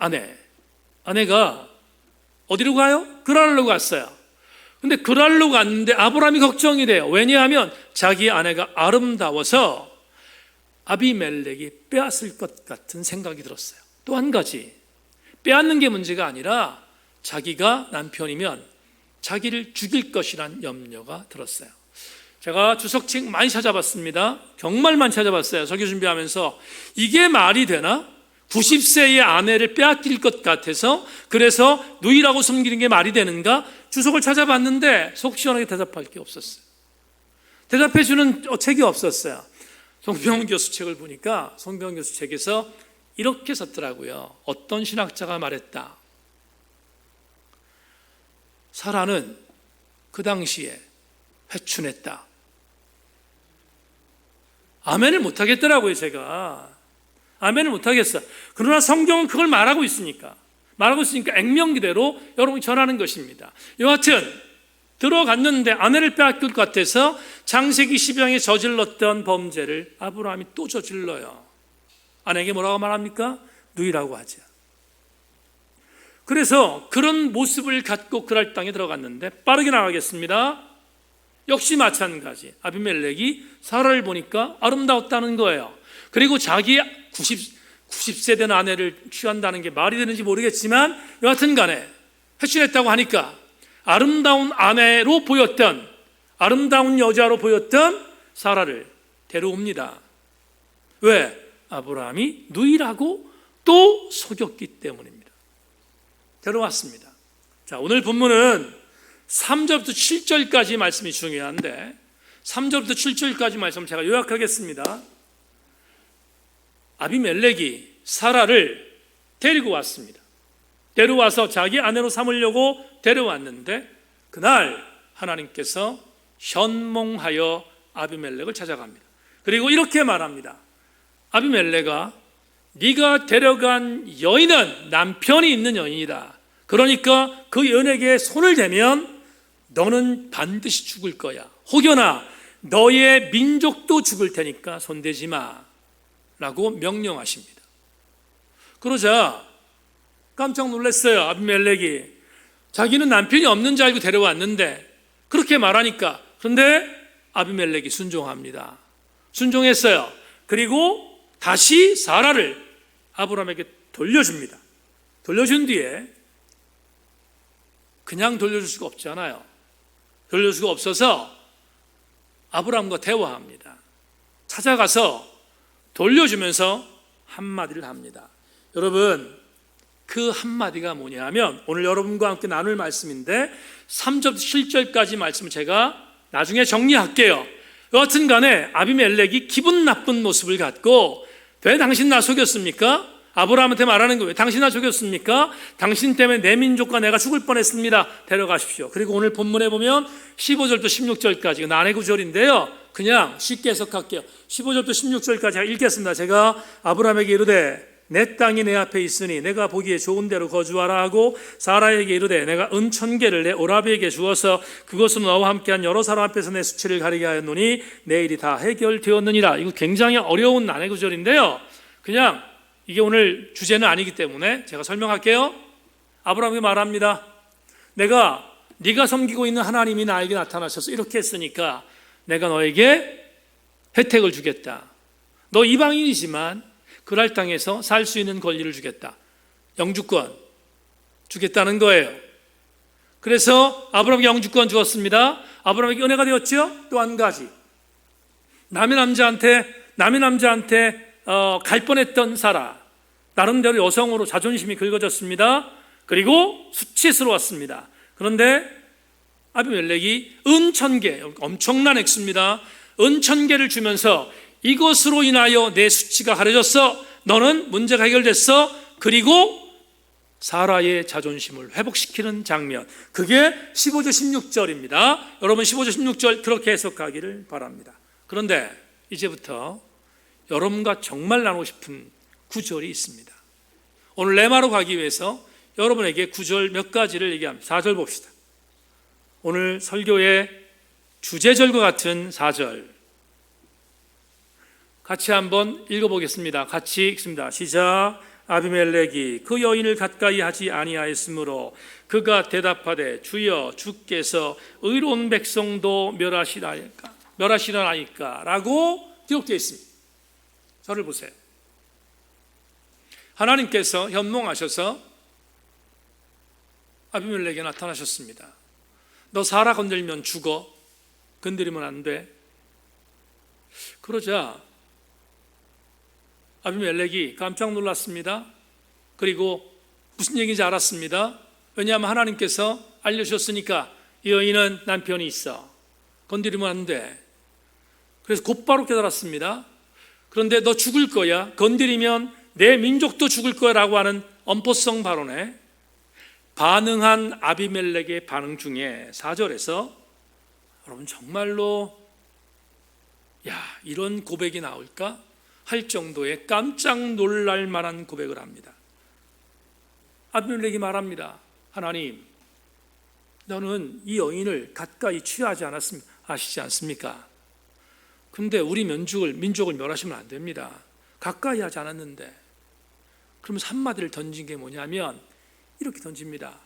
아내가 어디로 가요? 그랄로 갔어요. 근데 그랄로 갔는데 아브라함이 걱정이 돼요. 왜냐하면 자기 아내가 아름다워서 아비멜렉이 빼앗을 것 같은 생각이 들었어요. 또 한 가지, 빼앗는 게 문제가 아니라 자기가 남편이면 자기를 죽일 것이란 염려가 들었어요. 제가 주석책 많이 찾아봤습니다. 정말 많이 찾아봤어요. 설교 준비하면서 이게 말이 되나? 90세의 아내를 빼앗길 것 같아서, 그래서 누이라고 숨기는 게 말이 되는가? 주석을 찾아봤는데 속 시원하게 대답할 게 없었어요. 대답해 주는 책이 없었어요. 송병훈 교수 책을 보니까 송병훈 교수 책에서 이렇게 썼더라고요. 어떤 신학자가 말했다. 사라는 그 당시에 회춘했다. 아멘을 못하겠더라고요. 제가 아멘을 못하겠어. 그러나 성경은 그걸 말하고 있으니까 액면 그대로 여러분이 전하는 것입니다. 여하튼 들어갔는데 아내를 빼앗길 것 같아서 창세기 12장에 저질렀던 범죄를 아브라함이 또 저질러요. 아내에게 뭐라고 말합니까? 누이라고 하죠. 그래서 그런 모습을 갖고 그랄 땅에 들어갔는데, 빠르게 나가겠습니다. 역시 마찬가지. 아비멜렉이 사라를 보니까 아름다웠다는 거예요. 그리고 자기 90세 된 아내를 취한다는 게 말이 되는지 모르겠지만 여하튼 간에 회춘했다고 하니까 아름다운 아내로 보였던, 아름다운 여자로 보였던 사라를 데려옵니다. 왜? 아브라함이 누이라고 또 속였기 때문입니다. 데려왔습니다. 자, 오늘 본문은 3절부터 7절까지 말씀이 중요한데, 3절부터 7절까지 말씀 제가 요약하겠습니다. 아비멜렉이 사라를 데리고 왔습니다. 데려와서 자기 아내로 삼으려고 데려왔는데, 그날 하나님께서 현몽하여 아비멜렉을 찾아갑니다. 그리고 이렇게 말합니다. 아비멜렉아, 네가 데려간 여인은 남편이 있는 여인이다. 그러니까 그 여인에게 손을 대면 너는 반드시 죽을 거야. 혹여나 너의 민족도 죽을 테니까 손대지 마라고 명령하십니다. 그러자 깜짝 놀랐어요. 아비멜렉이 자기는 남편이 없는 줄 알고 데려왔는데 그렇게 말하니까. 그런데 아비멜렉이 순종합니다. 순종했어요. 그리고 다시 사라를 아브라함에게 돌려줍니다. 돌려준 뒤에 그냥 돌려줄 수가 없잖아요. 돌려줄 수가 없어서 아브라함과 대화합니다. 찾아가서 돌려주면서 한마디를 합니다. 여러분, 그 한마디가 뭐냐면 오늘 여러분과 함께 나눌 말씀인데 3절 7절까지 말씀을 제가 나중에 정리할게요. 여하튼 간에 아비멜렉이 기분 나쁜 모습을 갖고 왜 당신 나 속였습니까? 아브라함한테 말하는 거예요. 당신 나 속였습니까? 당신 때문에 내 민족과 내가 죽을 뻔했습니다. 데려가십시오. 그리고 오늘 본문에 보면 15절부터 16절까지 난해 구절인데요. 그냥 쉽게 해석할게요. 15절부터 16절까지 읽겠습니다. 제가 아브라함에게 이르되 내 땅이 내 앞에 있으니 내가 보기에 좋은 데로 거주하라 하고 사라에게 이르되 내가 은 1000개를 내 오라비에게 주어서 그것으로 너와 함께한 여러 사람 앞에서 내 수치를 가리게 하였노니 내 일이 다 해결되었느니라. 이거 굉장히 어려운 난해 구절인데요. 그냥 이게 오늘 주제는 아니기 때문에 제가 설명할게요. 아브라함이 말합니다. 내가 네가 섬기고 있는 하나님이 나에게 나타나셔서 이렇게 했으니까 내가 너에게 혜택을 주겠다. 너 이방인이지만 그랄 땅에서 살 수 있는 권리를 주겠다. 영주권 주겠다는 거예요. 그래서 아브라함에게 영주권 주었습니다. 아브라함에게 은혜가 되었죠. 또 한 가지, 남의 남자한테 갈 뻔했던 사라, 나름대로 여성으로 자존심이 긁어졌습니다. 그리고 수치스러웠습니다. 그런데 아비멜렉이 은 1000개, 엄청난 액수입니다. 은 1000개를 주면서 이것으로 인하여 내 수치가 가려졌어. 너는 문제가 해결됐어. 그리고 사라의 자존심을 회복시키는 장면, 그게 15절 16절입니다. 여러분 15절 16절 그렇게 해석하기를 바랍니다. 그런데 이제부터 여러분과 정말 나누고 싶은 구절이 있습니다. 오늘 레마로 가기 위해서 여러분에게 구절 몇 가지를 얘기합니다. 4절 봅시다. 오늘 설교의 주제절과 같은 4절 같이 한번 읽어보겠습니다. 같이 읽습니다. 시작. 아비멜렉이 그 여인을 가까이 하지 아니하였으므로 그가 대답하되 주여 주께서 의로운 백성도 멸하시라니까 라고 기록되어 있습니다. 저를 보세요. 하나님께서 현몽하셔서 아비멜렉에게 나타나셨습니다. 너 사라 건들면 죽어. 건드리면 안 돼. 그러자 아비멜렉이 깜짝 놀랐습니다. 그리고 무슨 얘기인지 알았습니다. 왜냐하면 하나님께서 알려주셨으니까 이 여인은 남편이 있어. 건드리면 안 돼. 그래서 곧바로 깨달았습니다. 그런데 너 죽을 거야. 건드리면 내 민족도 죽을 거야 라고 하는 엄포성 발언에 반응한 아비멜렉의 반응 중에 4절에서 여러분 정말로 이런 고백이 나올까 할 정도의 깜짝 놀랄 만한 고백을 합니다. 아비멜렉이 말합니다. 하나님, 너는 이 여인을 가까이 취하지 않았습니까? 아시지 않습니까? 근데 우리 민족을 멸하시면 안 됩니다. 가까이 하지 않았는데. 그러면서 한마디를 던진 게 뭐냐면 이렇게 던집니다.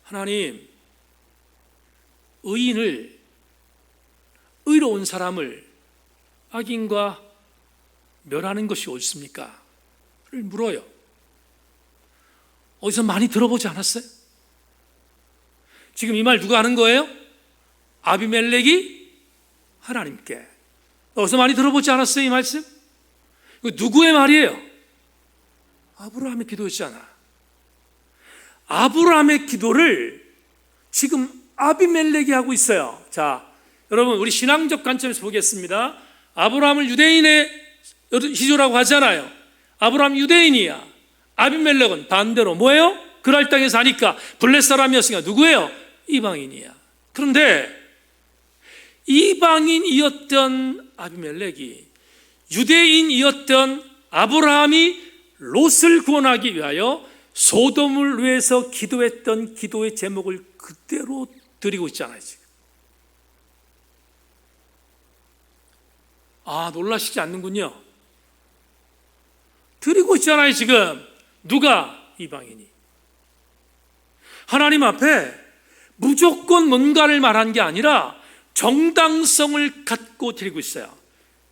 하나님, 의로운 사람을 악인과 멸하는 것이 옳습니까? 를 물어요. 어디서 많이 들어보지 않았어요? 지금 이 말 누가 하는 거예요? 아비멜렉이 하나님께. 어디서 많이 들어보지 않았어요? 이 말씀? 이거 누구의 말이에요? 아브라함의 기도였잖아. 아브라함의 기도를 지금 아비멜렉이 하고 있어요. 자, 여러분 우리 신앙적 관점에서 보겠습니다. 아브라함을 유대인의 시조라고 하잖아요. 아브라함 유대인이야. 아비멜렉은 반대로 뭐예요? 그랄 땅에 사니까 블레 사람이었으니까 누구예요? 이방인이야. 그런데 이방인이었던 아비멜렉이 유대인이었던 아브라함이 롯을 구원하기 위하여 소돔을 위해서 기도했던 기도의 제목을 그대로 드리고 있잖아요. 지금 놀라시지 않는군요. 드리고 있잖아요, 지금. 누가? 이방인이. 하나님 앞에 무조건 뭔가를 말한 게 아니라 정당성을 갖고 드리고 있어요.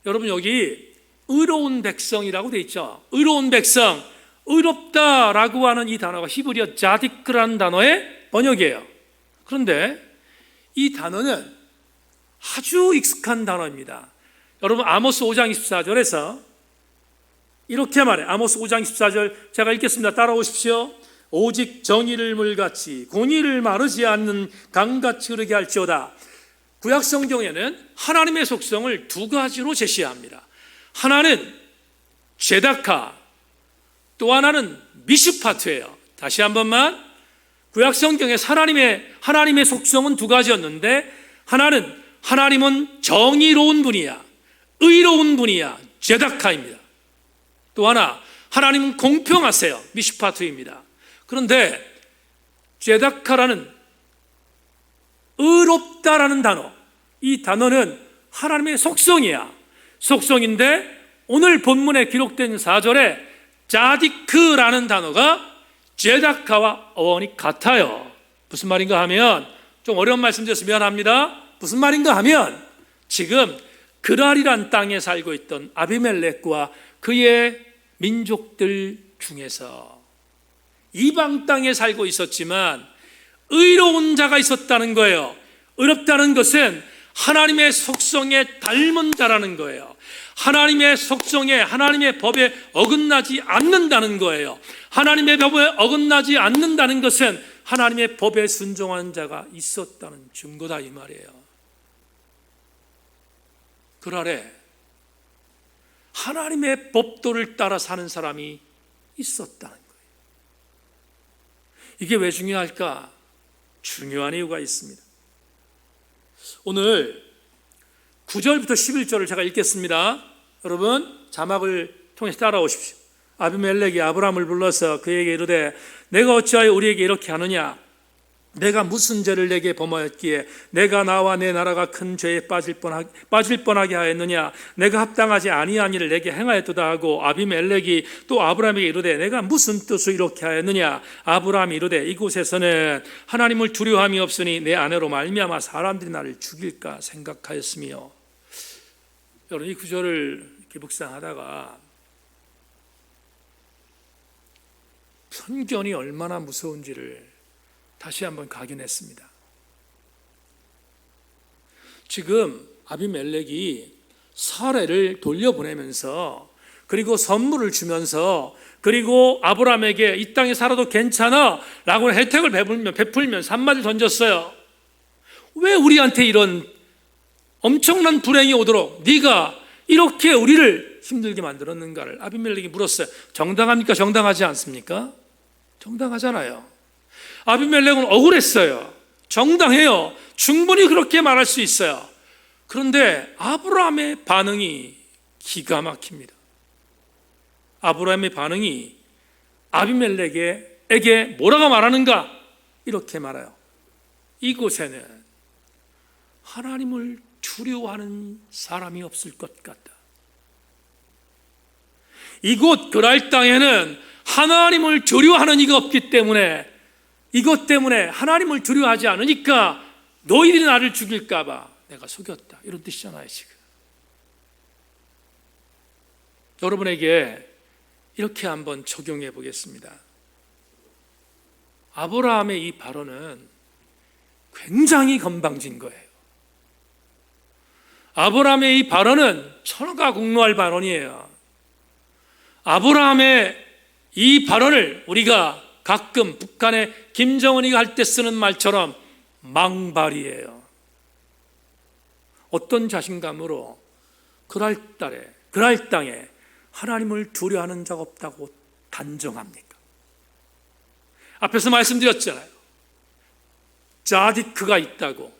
여러분, 여기 의로운 백성이라고 돼 있죠. 의로운 백성, 의롭다라고 하는 이 단어가 히브리어 자디크라는 단어의 번역이에요. 그런데 이 단어는 아주 익숙한 단어입니다. 여러분, 아모스 5장 24절에서 이렇게 말해. 아모스 5장 24절 제가 읽겠습니다. 따라오십시오. 오직 정의를 물같이 공의를 마르지 않는 강같이 흐르게 할지어다. 구약 성경에는 하나님의 속성을 두 가지로 제시합니다. 하나는 제다카, 또 하나는 미슈파트예요. 다시 한 번만. 구약 성경에 하나님의 속성은 두 가지였는데, 하나님은 정의로운 분이야, 의로운 분이야, 제다카입니다. 또 하나, 하나님은 공평하세요, 미슈파트입니다. 그런데 제다카라는 의롭다라는 단어, 이 단어는 하나님의 속성이야. 속성인데 오늘 본문에 기록된 4절에 자디크라는 단어가 제다카와 어원이 같아요. 무슨 말인가 하면, 좀 어려운 말씀 드려서 미안합니다. 무슨 말인가 하면, 지금 그랄이란 땅에 살고 있던 아비멜렉과 그의 민족들 중에서 이방 땅에 살고 있었지만 의로운 자가 있었다는 거예요. 의롭다는 것은 하나님의 속성에 닮은 자라는 거예요. 하나님의 속성에, 하나님의 법에 어긋나지 않는다는 거예요. 하나님의 법에 어긋나지 않는다는 것은 하나님의 법에 순종하는 자가 있었다는 증거다, 이 말이에요. 그날에 하나님의 법도를 따라 사는 사람이 있었다는 거예요. 이게 왜 중요할까? 중요한 이유가 있습니다. 오늘 9절부터 11절을 제가 읽겠습니다. 여러분, 자막을 통해서 따라오십시오. 아비멜렉이 아브라함을 불러서 그에게 이르되 내가 어찌하여 우리에게 이렇게 하느냐? 내가 무슨 죄를 내게 범하였기에 내가 나와 내 나라가 큰 죄에 빠질 뻔하게 하였느냐? 내가 합당하지 아니한 일을 내게 행하였도다 하고, 아비멜렉이 또 아브라함에게 이르되 내가 무슨 뜻으로 이렇게 하였느냐? 아브라함이 이르되 이곳에서는 하나님을 두려워함이 없으니 내 아내로 말미암아 사람들이 나를 죽일까 생각하였으며. 여러분, 이 구절을 이렇게 묵상하다가 편견이 얼마나 무서운지를 다시 한번 각인했습니다. 지금 아비멜렉이 사례를 돌려보내면서, 그리고 선물을 주면서, 그리고 아브라함에게 이 땅에 살아도 괜찮아 라고 혜택을 베풀면서 한마디를 던졌어요. 왜 우리한테 이런 엄청난 불행이 오도록 네가 이렇게 우리를 힘들게 만들었는가를 아비멜렉이 물었어요. 정당합니까? 정당하지 않습니까? 정당하잖아요. 아비멜렉은 억울했어요. 정당해요. 충분히 그렇게 말할 수 있어요. 그런데 아브라함의 반응이 기가 막힙니다. 아브라함의 반응이 아비멜렉에게 뭐라고 말하는가? 이렇게 말해요. 이곳에는 하나님을 두려워하는 사람이 없을 것 같다. 이곳 그랄 땅에는 하나님을 두려워하는 이가 없기 때문에, 이것 때문에 하나님을 두려워하지 않으니까 너희들이 나를 죽일까 봐 내가 속였다, 이런 뜻이잖아요. 지금 여러분에게 이렇게 한번 적용해 보겠습니다. 아브라함의 이 발언은 굉장히 건방진 거예요. 아브라함의 이 발언은 천하가 공노할 발언이에요. 아브라함의 이 발언을 우리가 가끔 북한의 김정은이가 할 때 쓰는 말처럼 망발이에요. 어떤 자신감으로 그랄 땅에 하나님을 두려워하는 자가 없다고 단정합니까? 앞에서 말씀드렸잖아요. 자디크가 있다고,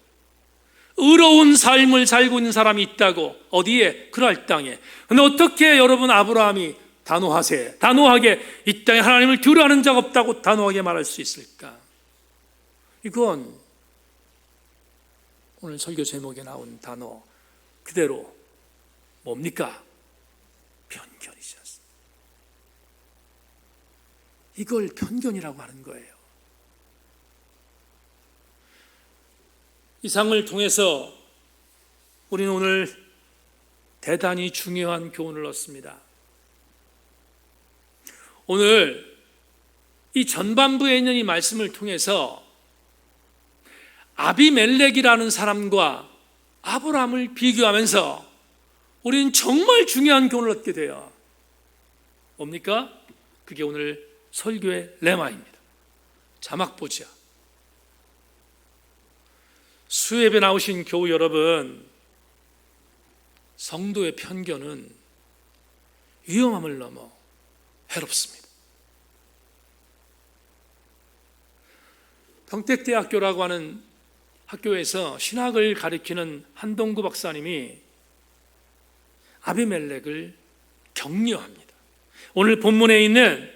의로운 삶을 살고 있는 사람이 있다고. 어디에? 그랄 땅에. 그런데 어떻게 여러분 아브라함이 단호하게 이 땅에 하나님을 두려워하는 자가 없다고 단호하게 말할 수 있을까? 이건 오늘 설교 제목에 나온 단어 그대로 뭡니까? 편견이지 않습니까? 이걸 편견이라고 하는 거예요. 이 상을 통해서 우리는 오늘 대단히 중요한 교훈을 얻습니다. 오늘 이 전반부에 있는 이 말씀을 통해서 아비멜렉이라는 사람과 아브라함을 비교하면서 우리는 정말 중요한 교훈을 얻게 돼요. 뭡니까? 그게 오늘 설교의 레마입니다. 자막 보자. 수협에 나오신 교우 여러분, 성도의 편견은 위험함을 넘어 해롭습니다. 평택대학교라고 하는 학교에서 신학을 가리키는 한동구 박사님이 아비멜렉을 격려합니다. 오늘 본문에 있는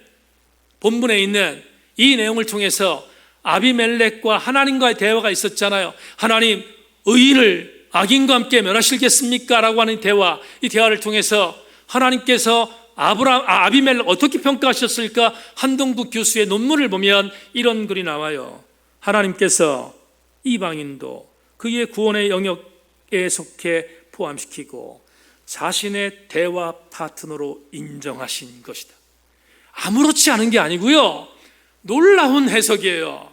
이 내용을 통해서 아비멜렉과 하나님과의 대화가 있었잖아요. 하나님, 의인을 악인과 함께 멸하시겠습니까? 라고 하는 대화, 이 대화를 통해서 하나님께서 아비멜렉 어떻게 평가하셨을까? 한동구 교수의 논문을 보면 이런 글이 나와요. 하나님께서 이방인도 그의 구원의 영역에 속해 포함시키고 자신의 대화 파트너로 인정하신 것이다. 아무렇지 않은 게 아니고요, 놀라운 해석이에요.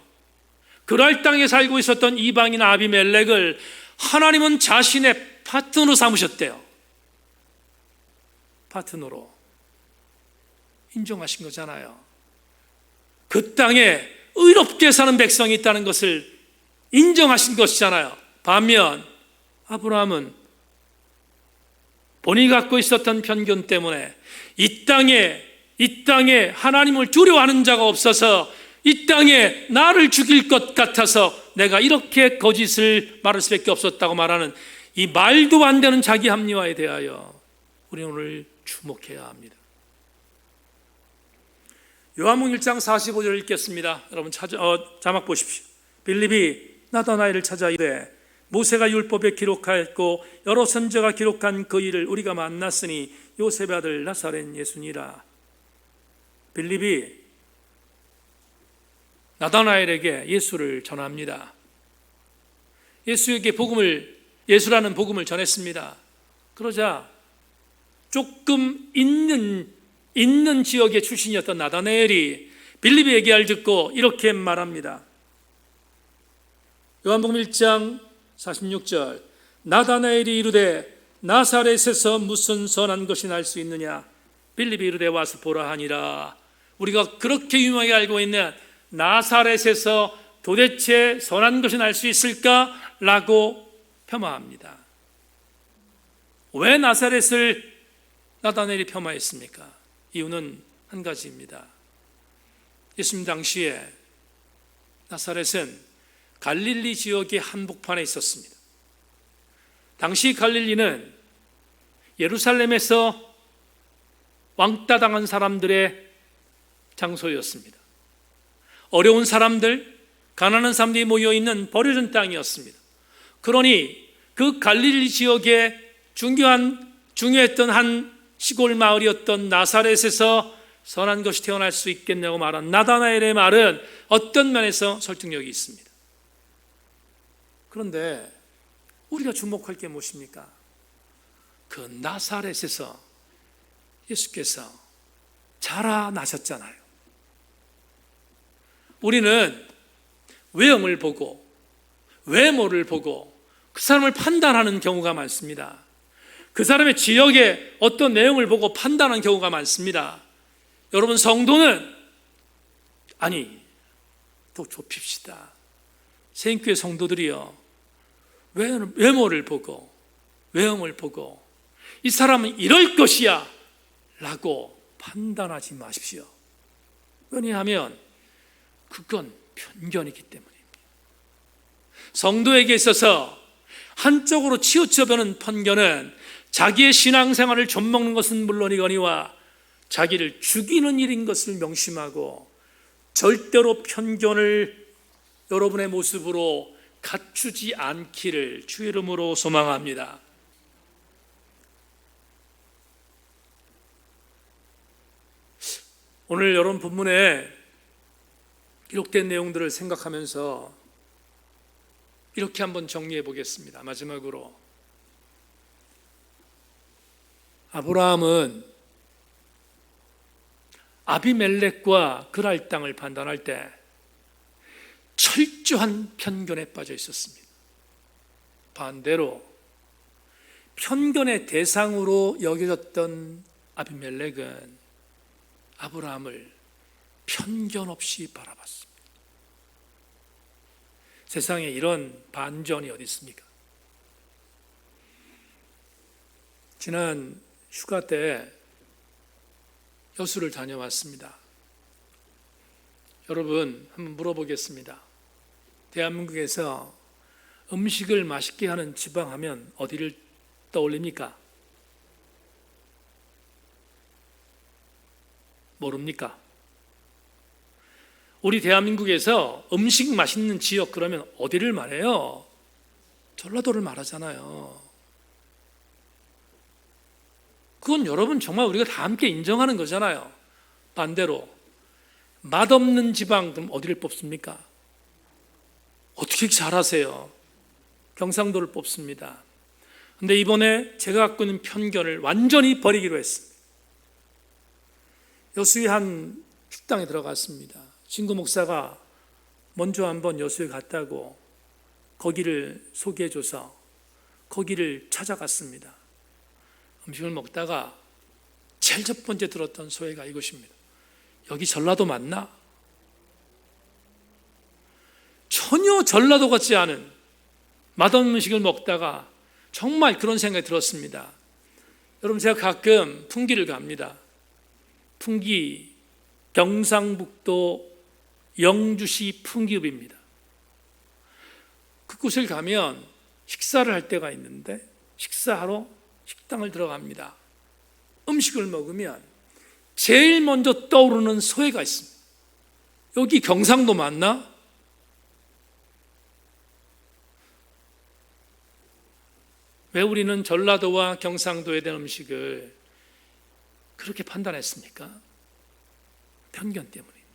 그랄 땅에 살고 있었던 이방인 아비멜렉을 하나님은 자신의 파트너로 삼으셨대요. 파트너로 인정하신 거잖아요. 그 땅에 의롭게 사는 백성이 있다는 것을 인정하신 것이잖아요. 반면 아브라함은 본인이 갖고 있었던 편견 때문에 이 땅에 하나님을 두려워하는 자가 없어서 이 땅에 나를 죽일 것 같아서 내가 이렇게 거짓을 말할 수밖에 없었다고 말하는 이 말도 안 되는 자기 합리화에 대하여 우리는 오늘 주목해야 합니다. 요한복음 1장 45절을 읽겠습니다. 여러분 자막 보십시오. 빌립이 나다나엘을 찾아 이르되 모세가 율법에 기록하였고 여러 선지자가 기록한 그 일을 우리가 만났으니 요셉의 아들 나사렛 예수니라. 빌립이 나다나엘에게 예수를 전합니다. 예수에게 예수라는 복음을 전했습니다. 그러자 조금 있는 지역의 출신이었던 나다나엘이 빌립의 얘기를 듣고 이렇게 말합니다. 요한복음 1장 46절 나다나엘이 이르되 나사렛에서 무슨 선한 것이 날 수 있느냐? 빌립이 이르되 와서 보라 하니라. 우리가 그렇게 유명하게 알고 있는 나사렛에서 도대체 선한 것이 날 수 있을까? 라고 폄하합니다. 왜 나사렛을 나다나엘이 폄하했습니까? 이유는 한 가지입니다. 예수님 당시에 나사렛은 갈릴리 지역의 한복판에 있었습니다. 당시 갈릴리는 예루살렘에서 왕따 당한 사람들의 장소였습니다. 어려운 사람들, 가난한 사람들이 모여있는 버려진 땅이었습니다. 그러니 그 갈릴리 지역에 중요했던 한 시골 마을이었던 나사렛에서 선한 것이 태어날 수 있겠냐고 말한 나다나엘의 말은 어떤 면에서 설득력이 있습니다. 그런데 우리가 주목할 게 무엇입니까? 그 나사렛에서 예수께서 자라나셨잖아요. 우리는 외형을 보고 외모를 보고 그 사람을 판단하는 경우가 많습니다. 그 사람의 지역의 어떤 내용을 보고 판단하는 경우가 많습니다. 여러분, 성도는 더 좁힙시다. 세인교회 성도들이요, 외모를 보고 외형을 보고 이 사람은 이럴 것이야 라고 판단하지 마십시오. 왜냐하면 그건 편견이기 때문입니다. 성도에게 있어서 한쪽으로 치우쳐보는 편견은 자기의 신앙생활을 좀먹는 것은 물론이거니와 자기를 죽이는 일인 것을 명심하고 절대로 편견을 여러분의 모습으로 갖추지 않기를 주의 이름으로 소망합니다. 오늘 여러분 본문에 기록된 내용들을 생각하면서 이렇게 한번 정리해 보겠습니다. 마지막으로 아브라함은 아비멜렉과 그랄 땅을 판단할 때 철저한 편견에 빠져 있었습니다. 반대로 편견의 대상으로 여겨졌던 아비멜렉은 아브라함을 편견 없이 바라봤습니다. 세상에 이런 반전이 어디 있습니까? 지난 휴가 때 여수를 다녀왔습니다. 여러분, 한번 물어보겠습니다. 대한민국에서 음식을 맛있게 하는 지방 하면 어디를 떠올립니까? 모릅니까? 우리 대한민국에서 음식 맛있는 지역 그러면 어디를 말해요? 전라도를 말하잖아요. 그건 여러분 정말 우리가 다 함께 인정하는 거잖아요. 반대로 맛없는 지방 그럼 어디를 뽑습니까? 어떻게 잘하세요? 경상도를 뽑습니다. 그런데 이번에 제가 갖고 있는 편견을 완전히 버리기로 했습니다. 여수의 한 식당에 들어갔습니다. 친구 목사가 먼저 한번 여수에 갔다고 거기를 소개해줘서 거기를 찾아갔습니다. 음식을 먹다가 제일 첫 번째 들었던 소회가 이것입니다. 여기 전라도 맞나? 전혀 전라도 같지 않은 맛없는 음식을 먹다가 정말 그런 생각이 들었습니다. 여러분, 제가 가끔 풍기를 갑니다. 풍기 경상북도 영주시 풍기읍입니다. 그곳을 가면 식사를 할 때가 있는데 식사하러 식당을 들어갑니다. 음식을 먹으면 제일 먼저 떠오르는 소회가 있습니다. 여기 경상도 맞나? 왜 우리는 전라도와 경상도에 대한 음식을 그렇게 판단했습니까? 편견 때문입니다.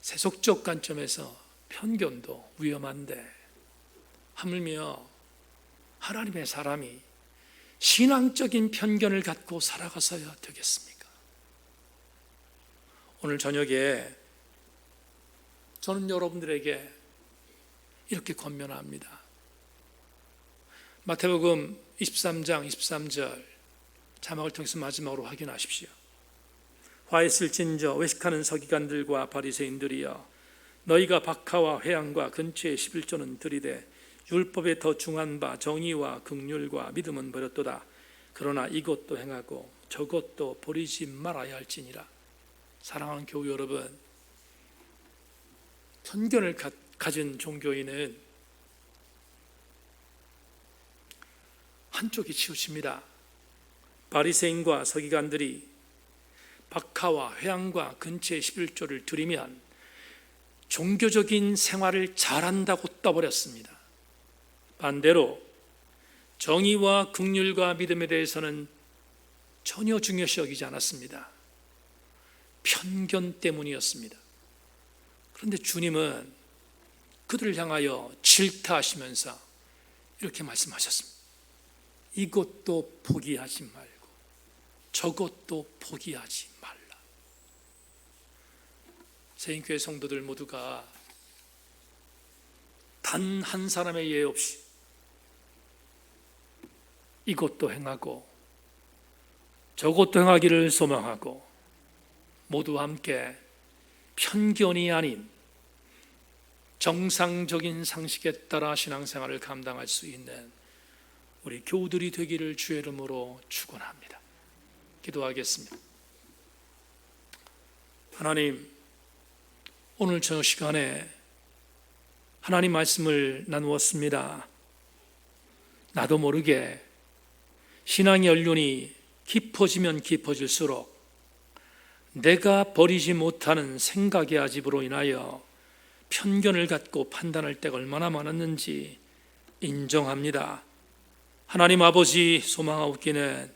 세속적 관점에서 편견도 위험한데 하물며 하나님의 사람이 신앙적인 편견을 갖고 살아가서야 되겠습니까? 오늘 저녁에 저는 여러분들에게 이렇게 권면합니다. 마태복음 23장 23절 자막을 통해서 마지막으로 확인하십시오. 화 있을진저 외식하는 서기관들과 바리새인들이여, 너희가 박하와 회향과 근처에 11조는 들이되 율법에 더 중한 바 정의와 긍휼과 믿음은 버렸도다. 그러나 이것도 행하고 저것도 버리지 말아야 할지니라. 사랑하는 교우 여러분, 편견을 가진 종교인은 한쪽이 치우칩니다. 바리새인과 서기관들이 박하와 회향과 근처의 11조를 드리면 종교적인 생활을 잘한다고 떠버렸습니다. 반대로 정의와 긍휼과 믿음에 대해서는 전혀 중요시 여기지 않았습니다. 편견 때문이었습니다. 그런데 주님은 그들을 향하여 질타하시면서 이렇게 말씀하셨습니다. 이것도 포기하지 말고 저것도 포기하지 말라. 세인교회 성도들 모두가 단 한 사람의 예외 없이 이것도 행하고 저것도 행하기를 소망하고 모두 함께 편견이 아닌 정상적인 상식에 따라 신앙생활을 감당할 수 있는 우리 교우들이 되기를 주의 이름으로 축원합니다. 기도하겠습니다. 하나님, 오늘 저녁 시간에 하나님 말씀을 나누었습니다. 나도 모르게 신앙의 연륜이 깊어지면 깊어질수록 내가 버리지 못하는 생각의 아집으로 인하여 편견을 갖고 판단할 때가 얼마나 많았는지 인정합니다. 하나님 아버지, 소망하옵기는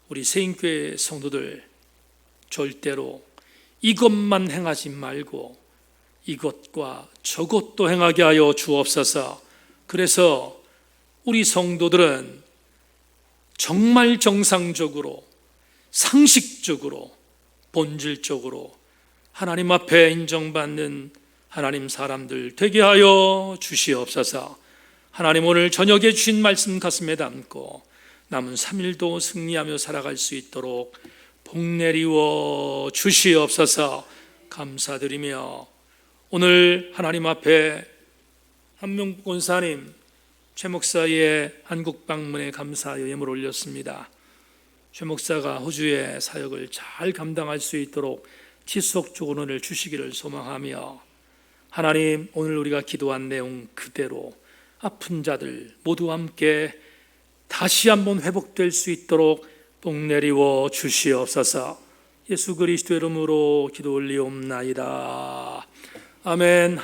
우리 세인교회 성도들 절대로 이것만 행하지 말고 이것과 저것도 행하게 하여 주옵소서. 그래서 우리 성도들은 정말 정상적으로, 상식적으로, 본질적으로 하나님 앞에 인정받는 하나님 사람들 되게 하여 주시옵소서. 하나님 오늘 저녁에 주신 말씀 가슴에 담고 남은 3일도 승리하며 살아갈 수 있도록 복 내리워 주시옵소서. 감사드리며 오늘 하나님 앞에 한명국 권사님, 최 목사의 한국 방문에 감사의 예물 올렸습니다. 최 목사가 호주의 사역을 잘 감당할 수 있도록 지속적으로 은혜를 주시기를 소망하며 하나님 오늘 우리가 기도한 내용 그대로 아픈 자들 모두 함께 다시 한번 회복될 수 있도록 복 내리워 주시옵소서. 예수 그리스도 이름으로 기도 올리옵나이다. 아멘.